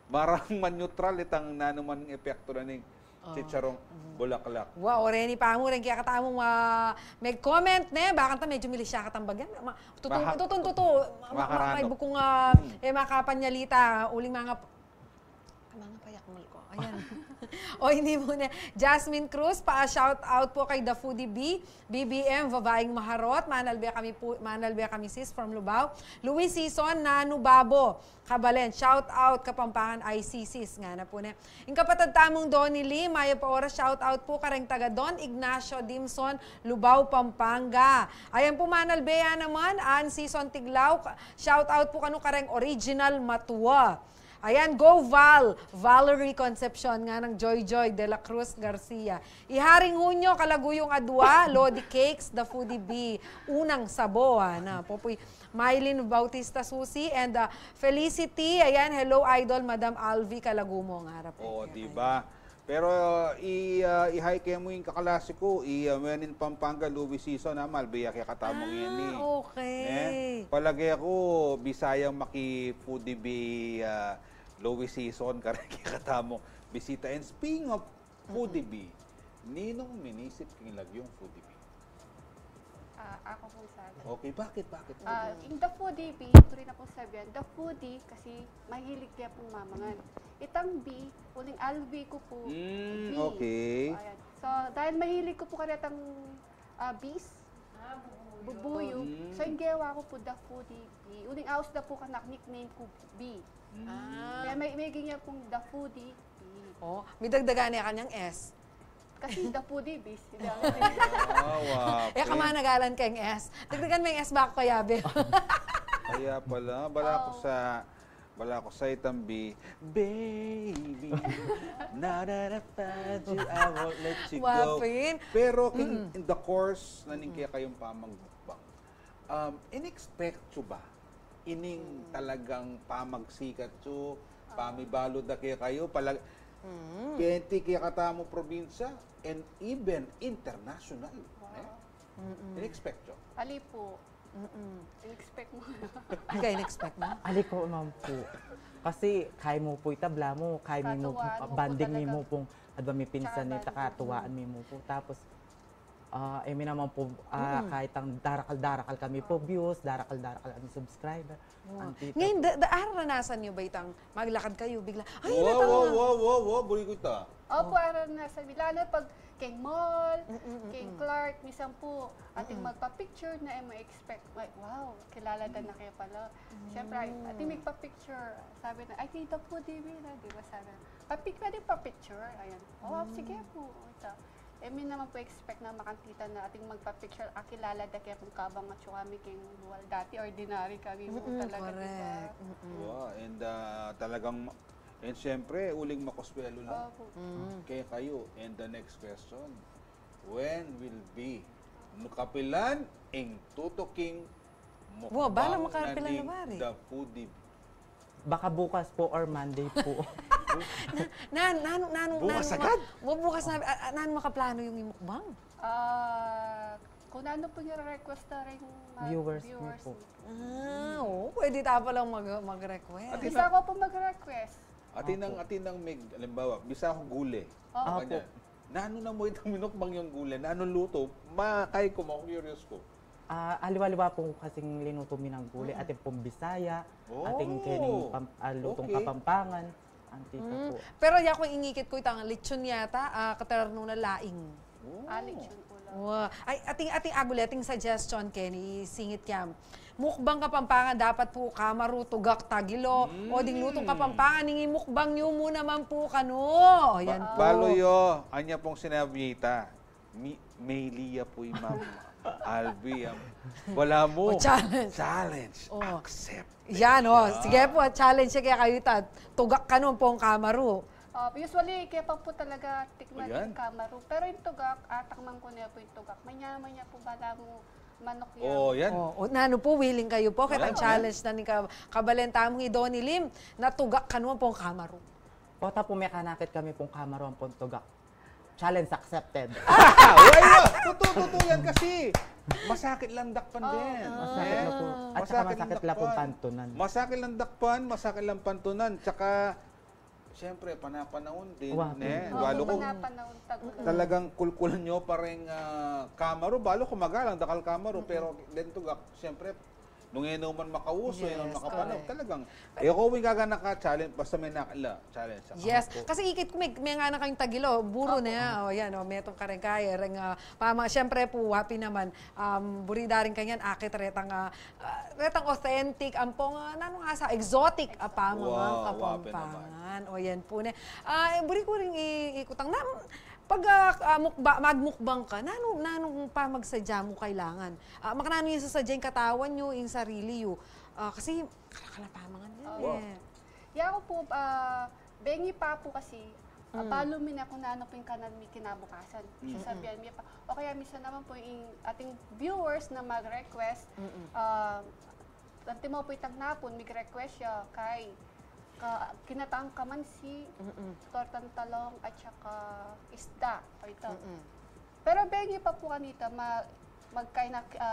marang man-neutral itang nanuman epekto na ning chicharong bulaklak. Wow, oreni pa mo rin kaya katamong mag-comment bakit medyo milisya katambagyan. Tututututu. May bukong makapanyalita, uling mga payak mo ko. Ayan. O hindi muna. Jasmine Cruz, shout out po kay The Foodie B, BBM, Vavaing Maharot, Manalbea kami sis from Lubao. Luis Sison, Nanu Babo, Kabalen, shout out Kapampangan ICCs nga na po na. Yung kapatid tamong Donnie Lee, Maya Paora, shout out po kareng taga Don Ignacio Dimson, Lubao, Pampanga. Ayan po Manalbea naman, Ann Sison Tiglaw, shout out po kanu kareng Original Matua. Ayan, go Val! Valerie Concepcion nga ng Joy Joy de la Cruz Garcia. Iharing Hunyo, Kalaguyong Adwa, Lodi Cakes, The Foodie B, Unang Sabo, na Popoy, Mylene Bautista Susi, and Felicity, ayan, hello idol, Madam Alvi Kalagumo, ng harap. Diba? Pero i-high kayo mo yung kakalasi ko, menin Pampanga, Louis Season, Malbea kaya katamong yan Okay. Palagi ako, Bisayang maki-foodie B, Louis Season, kaya katamong bisita. And speaking of foodie B, ninong minisip kilag yung foodie B? Ako po sabi. Okay, bakit? In The Foodie B, ito rin ako sabihan, The Foodie kasi mahilig kaya pong mamangan. Itang B, uling albi ko po. B. Okay. Ayan. So, dahil mahilig ko po karetang bees, bubuyo. So, yung gawa ko po The Foodie B. Uling aus na po kanak nickname ko B. Kaya may ganyan pong The Foodie B. May dagdagan niya kanyang S. Kasi The Foodie B. Wow. Kamanagalan kayong S. Dagdagan mo yung S back kaya, Be. Kaya pala, bala ko sa itang B, baby, I won't let you go. Pero in the course, naning kaya kayong pamagbukbang, in-expect nyo ba? Ining talagang pamagsikat nyo, pamibalo da kaya kayo, 20 kaya katamo probinsya, and even international. In-expect nyo? Ali po. In-expect mo. Okay, in-expect mo? Ali ko naman po. Kasi kaya mo po itabla mo, kaya mo banding mi mo pong adba mi pinsan ni takatuwaan mi mo po. Tapos mi naman po kahit ang darakal kami po views, darakal kami subscriber. Ngayon, aranasan niyo ba itang maglakad kayo bigla? Ay, wow, buli ko ita. Opo, aranasan. Lalo pag kay Mall, kay Clark, minsan po, ating magpa-picture na ma-expect, wow, kilala na kayo pala. Siyempre, ating magpa-picture, sabi na, ay, tita po, di ba sabi na, pwede pa-picture, ayan. Sige po. May naman po expect na makantita na ating magpa-picture, kilala na kayo kung kabang at kami kay Dual. Dati, ordinary kami mo talaga. Correct. Wow, and talagang, and siyempre, uling makoswelo lang. Kaya kayo. And the next question, when will be mukapilan ang tutuking mukbang naning The Foodie B? Baka bukas po or Monday po. Bukas agad? Bukas na, naan makaplano yung mukbang? kung ano po yung request na rin Viewers mo po. Oo, pwede ta pa lang mag-request. Bisa ko po mag-request. Atinang may, alimbawa, bisa ako gule. Oo. Kanya, nano na mo itong minukbang yung gule, nano luto, makay ko, curious ko. Aliwa-liwa po kasing linuto mi ng gulay, ating pong Bisaya, ating kining lutong Okay. Kapampangan, antika po. Pero ya ko ingikit ko itang lechon yata, katarno na laing. Alex yun po lang. Wow. Ay, ating aguli, ating suggestion, Kenny, singit yam. Mukbang Kapampangan, dapat po kamaru, tugak, tagilo, o ding lutong Kapampangan, ningi mukbang nyo muna man po kano. Yan po. Baloyo, anya pong sinabi ita, may liya po Ma'am Albi. Wala mo. O, challenge. Challenge. O. Accept. Yan, sige po, challenge siya kaya kayo ita. Tugak kanon po ang kamaru. Usually, kaya pa po talaga tikman Ayan. yung kamaru. Pero yung tugak, takman ko niya po yung tugak. Manyaman niya po bala mo manok yan. Yan. O nano po, willing kayo po. Kaya Ayan, challenge na ni kabalenta mong Idoni Lim, na tugak kanon po ang kamaru. Pota po may kanakit kami pong kamaro ang pong tugak. Challenge accepted. Totoo yan kasi. Masakit lang dakpan din. Masakit na po. At saka masakit lang pong pantunan. Masakit lang dakpan, masakit lang pantunan. Tsaka, siyempre, panapanahon din. Balo ko, Panapanahon tagulan. talagang kulkulan nyo parang kamaro. Balo ko magalang, dakal kamaro. Pero din tugak, siyempre, nung inuman makauso, nung nakapanaw, talagang, ko may gagana ka challenge, basta may nakala, challenge. Yes, kasi ikit ko may nga na kayong tagilo, buro na yan. O yan, metong kareng kaya. Siyempre po, happy naman. Burida rin kanyan, akit retang authentic, ampong, nanong asa, exotic, mga Kapampangan. O yan po na. Buri ko rin ikutang na, pag magmukbang ka, nanong pa magsadya mo kailangan? Makanano yung sasadya yung katawan nyo, yung sarili nyo. Kasi kalakalapamangan yan Yan ko po, bengi pa po kasi, palo min ako na ano po yung kanan mi kinabukasan. Sasabihan mi pa. O kaya minsan naman po yung ating viewers na mag-request, tanti mo po itang napon, mag-request siya kay kinatang kamansi, tortang talong, at saka isda. O ito. Pero bengi pa po kanita,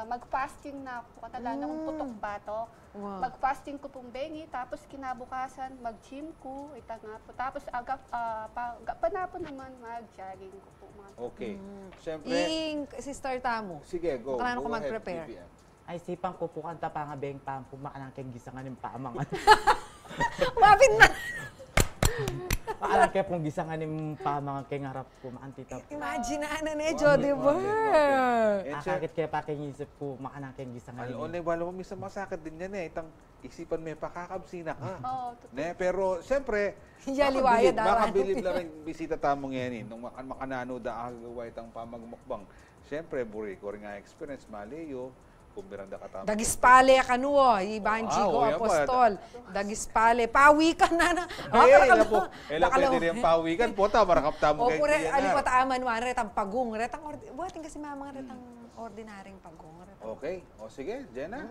mag-fasting na po. Katala na kung putok-batok. Wow. Mag-fasting ko pong bengi, tapos kinabukasan, mag-gym ko, ita nga po. Tapos panapon naman, mag-jogging ko po. Okay. Siyempre, Sister Tamo. sige, go. Paano Go ko ahead, mag-prepare? BBM. Ay, sipang ko po kanta pa nga beng pang pumakanang keng gisangan ng pamangan. Mapin na! Paalang kaya pong gisangan ng pamangan keng harap po maantita po. Imagine na Nejo, di ba? Akakit kaya pa keng isip po makanang keng gisangan Ano, wala mo minsan masakit din yan Itang isipan may pakakabsina ka. Oo, Pero, siyempre, Yaliwaya darano. makabilib lang rin bisita tamong yan Nung makanano da agaway itang pamagmukbang. Siyempre, buri ko rin nga experience, maliyo. Kumbiranda ka tama. Dagispale kanuo, Ibanji ko, yan po. apostol. Dagispale, pawi ka na. Ela pwede rin pawikan po, marakap tamo O kayo. pure, alipat aman, retang pagong, buhating kasi mamang retang ordinaryong pagong. Okay, o sige, Jenna.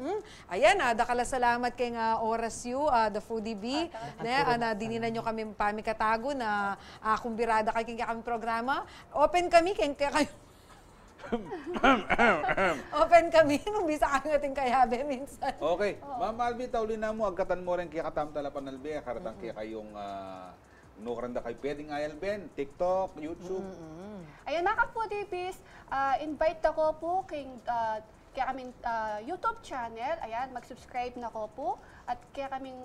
Ayan, dakala salamat kay nga oras you, the Foodie Bee. Na dininan nyo kami pamikatago na kumbirada kay kami programa. Open kami, kaya kayo. Open kami, nung bisa kang ating kayabe minsan. Okay, Ma'am Albi, taulin na mo, agkatan mo rin kaya katam talapan Albi, karatang kaya kayong nukaranda kay pwedeng ILBN, TikTok, YouTube. Ayun, mga Foodie Bees, invite ako po kaya kaming YouTube channel. Ayan, mag-subscribe na ko po. At kaya kaming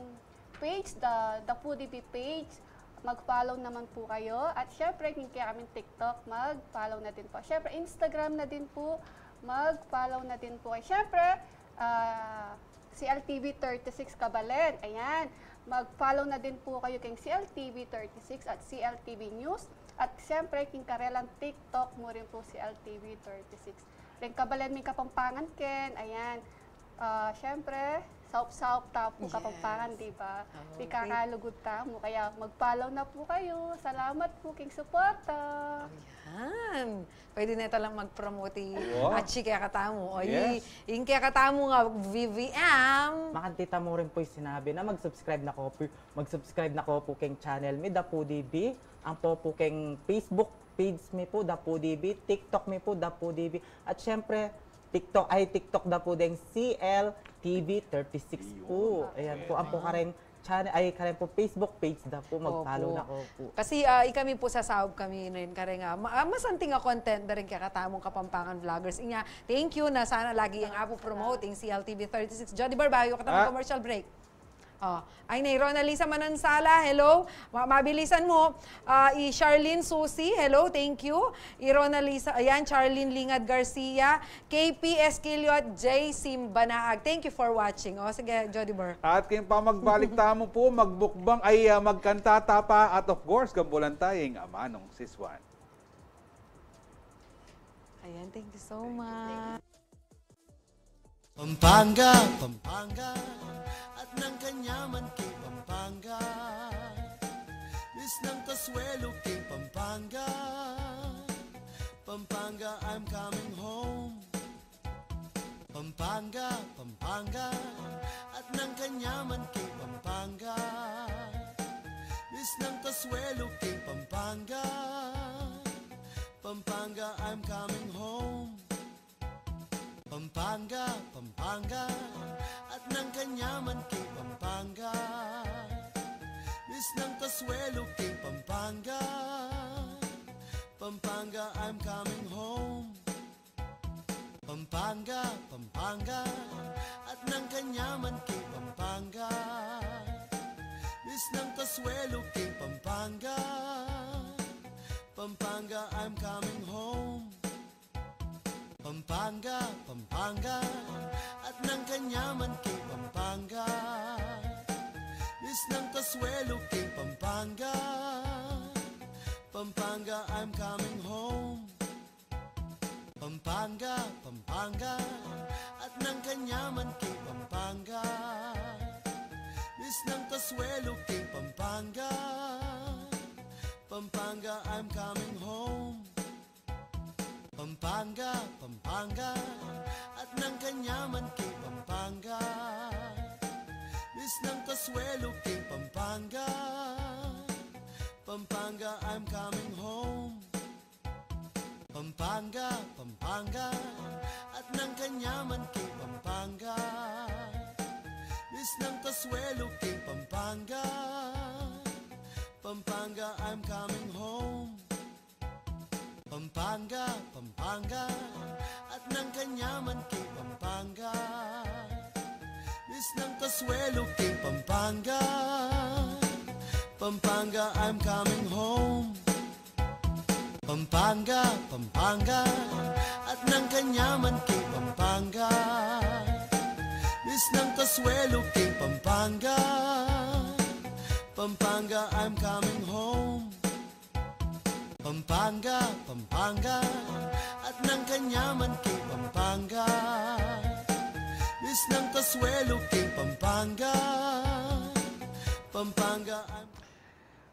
page, the Foodie Bee page, mag-follow naman po kayo. At syempre, kaya kaming TikTok, mag-follow na din po. Syempre, Instagram na din po, mag-follow na din po. Syempre, CLTV36 Kabalen. Ayan, mag-follow na din po kayo kay CLTV36 at CLTV News. At siyempre, king karelang TikTok mo rin po CLTV36. Ring Kabalen may Kapampangan ken. Ayan, siyempre, saup-saup tapo Kapampangan, di ba? Di kakalugod tamo. Kaya mag-follow na po kayo. Salamat po king suporta. Ayan. Pwede na lang mag-promote Wow. at kaya katamo. O Yes. yung kaya katamo nga, VVM. Makantita mo rin po yung sinabi na mag-subscribe na ko po keng channel mi, The Foodie Bee. Ang po keng Facebook page mi po, The Foodie Bee. TikTok mi po, The Foodie Bee. At syempre, TikTok na po din CLTV36 po. Ayan po, ang po karen channel, ay karen po Facebook page na po, mag-follow na ko po. Kasi kami po sa Saob kami rin kare nga masanting nga content na rin kaya katamong Kapampangan vloggers. Inya, thank you na sana lagi ang apo promoting CLTV36. Jody Barbayo, katamong commercial break. Ay na, Ronalisa Manansala, hello. Mabilisan mo. Charlene Susi, hello, thank you. Ronalisa, ayan, Charlene Lingad Garcia, KP Esquilio at J. Simbanaag. Thank you for watching. Sige, Jody Bar. At kung pa magbalik tamo po, magbukbang ay magkantata pa at of course, gambulan tayong Amanong Siswan. Ayan, thank you so much. Pampanga, Pampanga, at ng kanyaman kay Pampanga. Is ng Kasuelo kay Pampanga. Pampanga, I'm coming home. Pampanga, Pampanga, at ng kanyaman kay Pampanga. Is ng Kasuelo kay Pampanga. Pampanga, I'm coming home. Pampanga, Pampanga, at ng kanyaman kay Pampanga. Is ng Kasuelo kay Pampanga. Pampanga, I'm coming home. Pampanga, Pampanga, at ng kanyaman kay Pampanga. Is ng Kasuelo kay Pampanga. Pampanga, I'm coming home. Pampanga, Pampanga, at ng kanyaman kay Pampanga. Is ng Kasuelo kay Pampanga. Pampanga, I'm coming home. Pampanga, Pampanga, at ng kanyaman kay Pampanga. Is ng Kasuelo kay Pampanga. Pampanga, I'm coming home. Pampanga, Pampanga, at ng kanyaman kay Pampanga. Is ng Kasuelo kay Pampanga. Pampanga, I'm coming home. Pampanga, Pampanga, at ng kanyaman kay Pampanga. Is ng Kasuelo kay Pampanga. Pampanga, I'm coming home. Pampanga, Pampanga, at ng kanyaman kay Pampanga. Is ng Kasuelo kay Pampanga. Pampanga, I'm coming home. Pampanga, Pampanga, at ng kanyaman kay Pampanga. Is ng Kasuelo kay Pampanga. Pampanga, I'm coming home. Pampanga, Pampanga, at ng kanyaman kay Pampanga. Is ng Kasuelo kay Pampanga. Pampanga,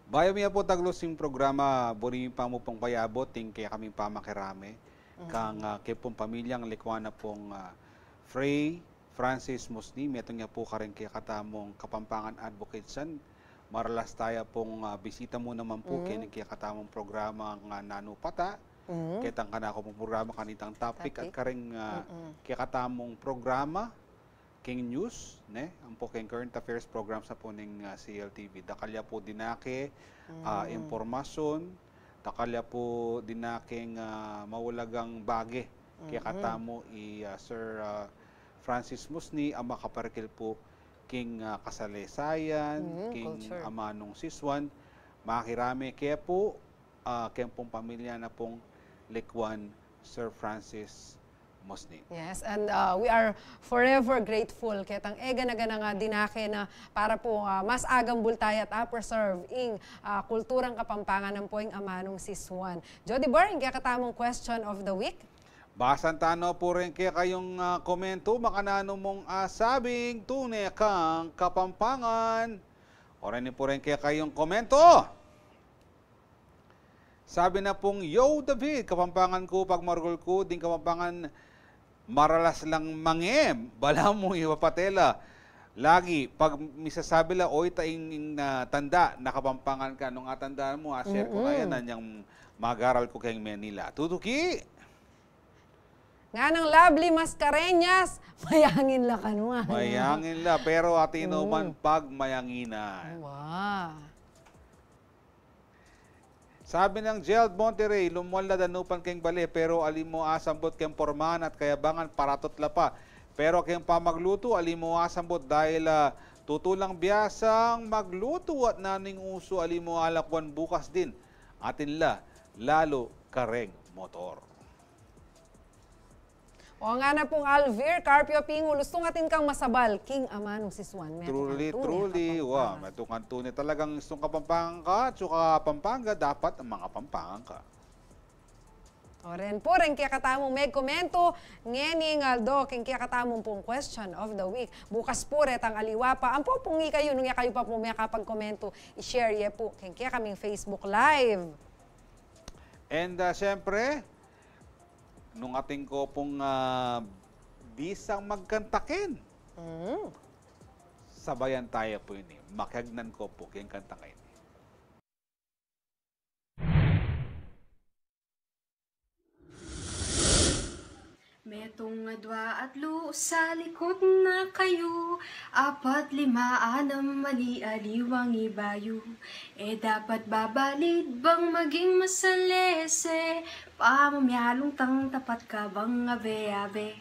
Bayo miya po taglosing programa, buri pa mo pong payabot, ting kaya kami pamakirame. Kang kaya pong pamilyang likwana pong Frey Francis Musni, metong niya po karin kaya katamong Kapampangan Advocatesan. Maralas tayo pong bisita mo naman po kaya katamong programa nga nanupata. Kitang kanako pong programa kanitang topic at karing kaya katamong programa King News, ne? Ang po king current affairs program sa po ng CLTV. Dakalya po dinake impormasyon, dakalya po dinaking mawalagang bage kaya katamo Sir Francis Musni ang makaparikil po king kasalesayan, king Amanong Siswan, makirami kaya po kaya pong pamilya na pong likwan Sir Francis Musni. Yes, and we are forever grateful ketang gana nga dinake na para po mas agang bultay at preserve ing kulturang Kapampangan ng poing Amanong Siswan. Jody Boring, kaya katamong question of the week. Basan tano po rin kaya kayong komento, makanano mong sabing tunay kang Kapampangan. O rin po rin kaya kayong komento. Sabi na pong, Yo David, Kapampangan ko, pag margol ko, din Kapampangan, maralas lang mangem, bala mo iwapatela. Lagi, pag misasabi la, oy, taing tanda, nakapampangan ka, nung atandaan mo, share ko na yan, nanyang mag-aral ko kayong Manila. Tutuki! Nga ng lovely Mascareñas, mayangin la kanwa. Mayangin la, pero atino man pag mayanginan. Wow. Sabi ng Gerald Monterrey, lumuwala danupan keng bali, pero alimo asambot keng porman at kayabangan paratot la pa. Pero keng pamagluto, alimo asambot dahil tutulang biyasang magluto at naning uso alimo alakwan bukas din. Atin la, lalo kareng motor. O nga na pong Alvir, Carpio Pingo, lustong atin kang masabal, King Amanong Siswan. Truly, wow. Metukan tunay talagang istong Kapampangan ka, tsuka Pampanga, dapat ang mga Pampangan ka. O rin po, rin kaya katamong may komento, ngening aldo, kaya katamong pong question of the week. Bukas po, retang aliwa pa. Ang po pungi kayo, nung kayo pa po may kapag-komento, i-share ye po, kaya kaming Facebook Live. And siyempre, nung ating ko pong bisang magkantakin. Sabayan tayo po yun. Makagnan ko po kayong kanta ngayon. Metong adwa at lu sa likod na kayo, 4, 5, 6 mali-aliwang ibayo. Dapat babalid bang maging masalese, pamamyalong tang tapat ka bang abe-abe.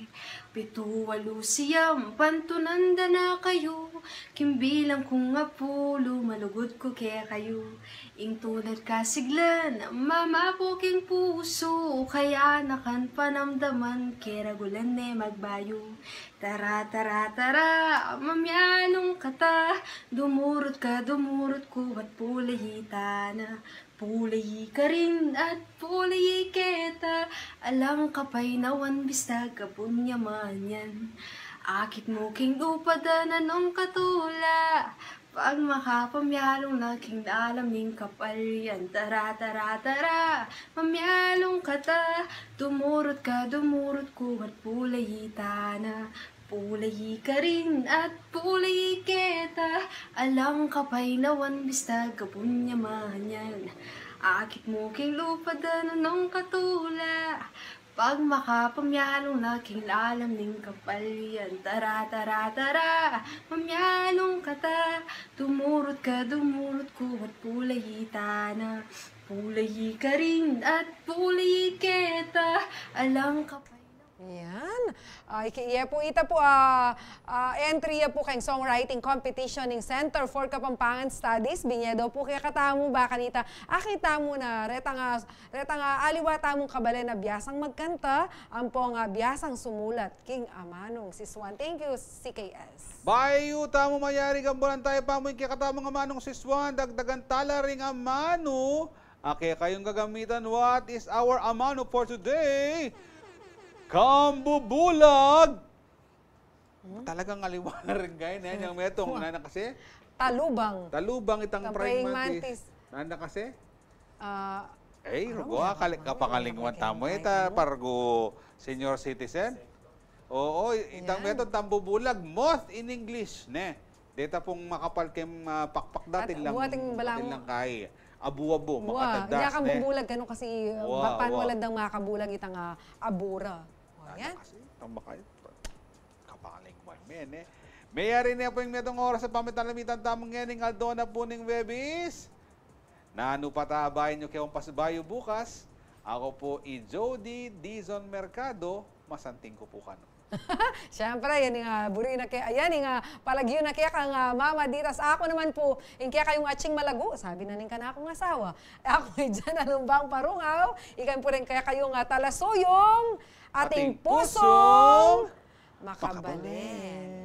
7, 8, 9, pantunanda na kayo, kimbilang kung apulo, malugod ko kaya kayo. Ing tulad kasiglan, mamapuking puso, kaya nakan panamdaman, keragulan magbayo. Tara, tara, tara, mamyanong kata, dumurot ka, dumurot ko, at pulayi na. Pulayi ka rin at pulayi kita, alang kapay nawan bistag kapunyaman yan. Akit mo king upadanan ng katula, pag makapamyalong laking alaming kapal yan. Tara, tara, tara, mamyalong kata, dumurot ka, dumurot ko, at pulayi na. Pulayi ka rin at pulayi kita, alang kapay nawan bistag kapunyaman yan. Akit mo king lupadanan ng katula, pag makapamyalong laking alaming kapal yan. Tara, tara, tara, mamyalong kata, dumurot ka, dumurot ko, at pulayi na. Pulayi ka rin at pulayi kita, alang kapay. Yan. Iya po, ita po, entry po kayong songwriting competition ng Center for Kapampangan Studies. Binyedo po kaya katamo ba kanita. Akita mo na, retang aliwa tamong kabale na biyasang magkanta, ang pong biyasang sumulat, King Amanong Siswan. Thank you, CKS. Bayu, tamo mayari gambulan tayo pa mo yung kikatamang Amanong Siswan, dagdagan tala ring Amano. Kaya kayong gagamitan, what is our Amano for today? Kambubulag! Talagang aliwa na rin kayo. Yung metong, nana kasi? Talubang. Talubang itang praying mantis. Nana kasi? Rugo, kapakalingwan tamo ita, pargo senior citizen. Oo, itang metong tambubulag, moth in English, ne? Dita pong makapal kem pakpak datin lang kay. Abu-abu, makatadas. Hindi ka bubulag, gano'n kasi panwalad ng makabulag itang abura. Yan. Kasi, kapakalingwan, men, eh. Mayari na po yung medong oras sa pamitalamitan tamang ngening Aldona po ng Webis. Nano patabayin nyo kayong pasbayo bukas. Ako po Jody Dizon Mercado. Masanting ko po kano. Siyempre, yan nga, buri na kaya, yan nga, palagyo na kaya kang mama ditas. Ako naman po, yung kaya kayong atsing malago, sabi na rin ka na akong asawa. Ako dyan, anong bang parungaw? Ikan po rin kaya kayong talasoyong ating pusong makabalin.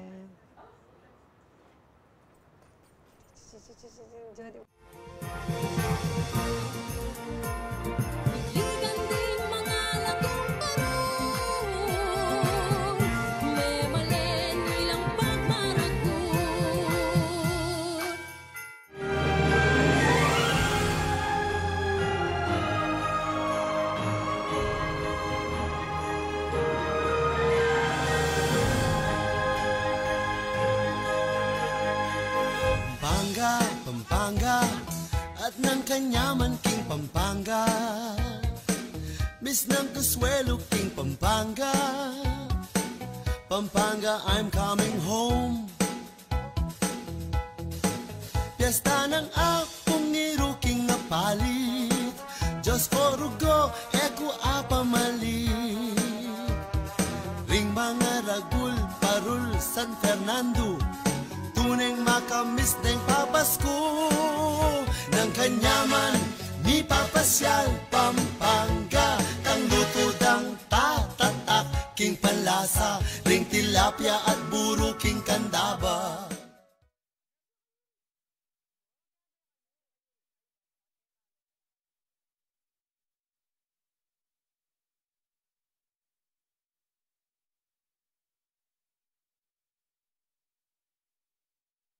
Pampanga at ng kanyaman king Pampanga. Miss ng Consuelo, King Pampanga. Pampanga, I'm coming home. Piyesta ng akong iruking nga palit, Diyos ko rugo, eko apamalit. Ring mga ragul, parul, San Fernando, tuneng makamis ng papasko. Nang kanyaman, ni papasyal, Pampanga, kang lutudang tatatak, king palasa, ring tilapia at buro, king kandaba.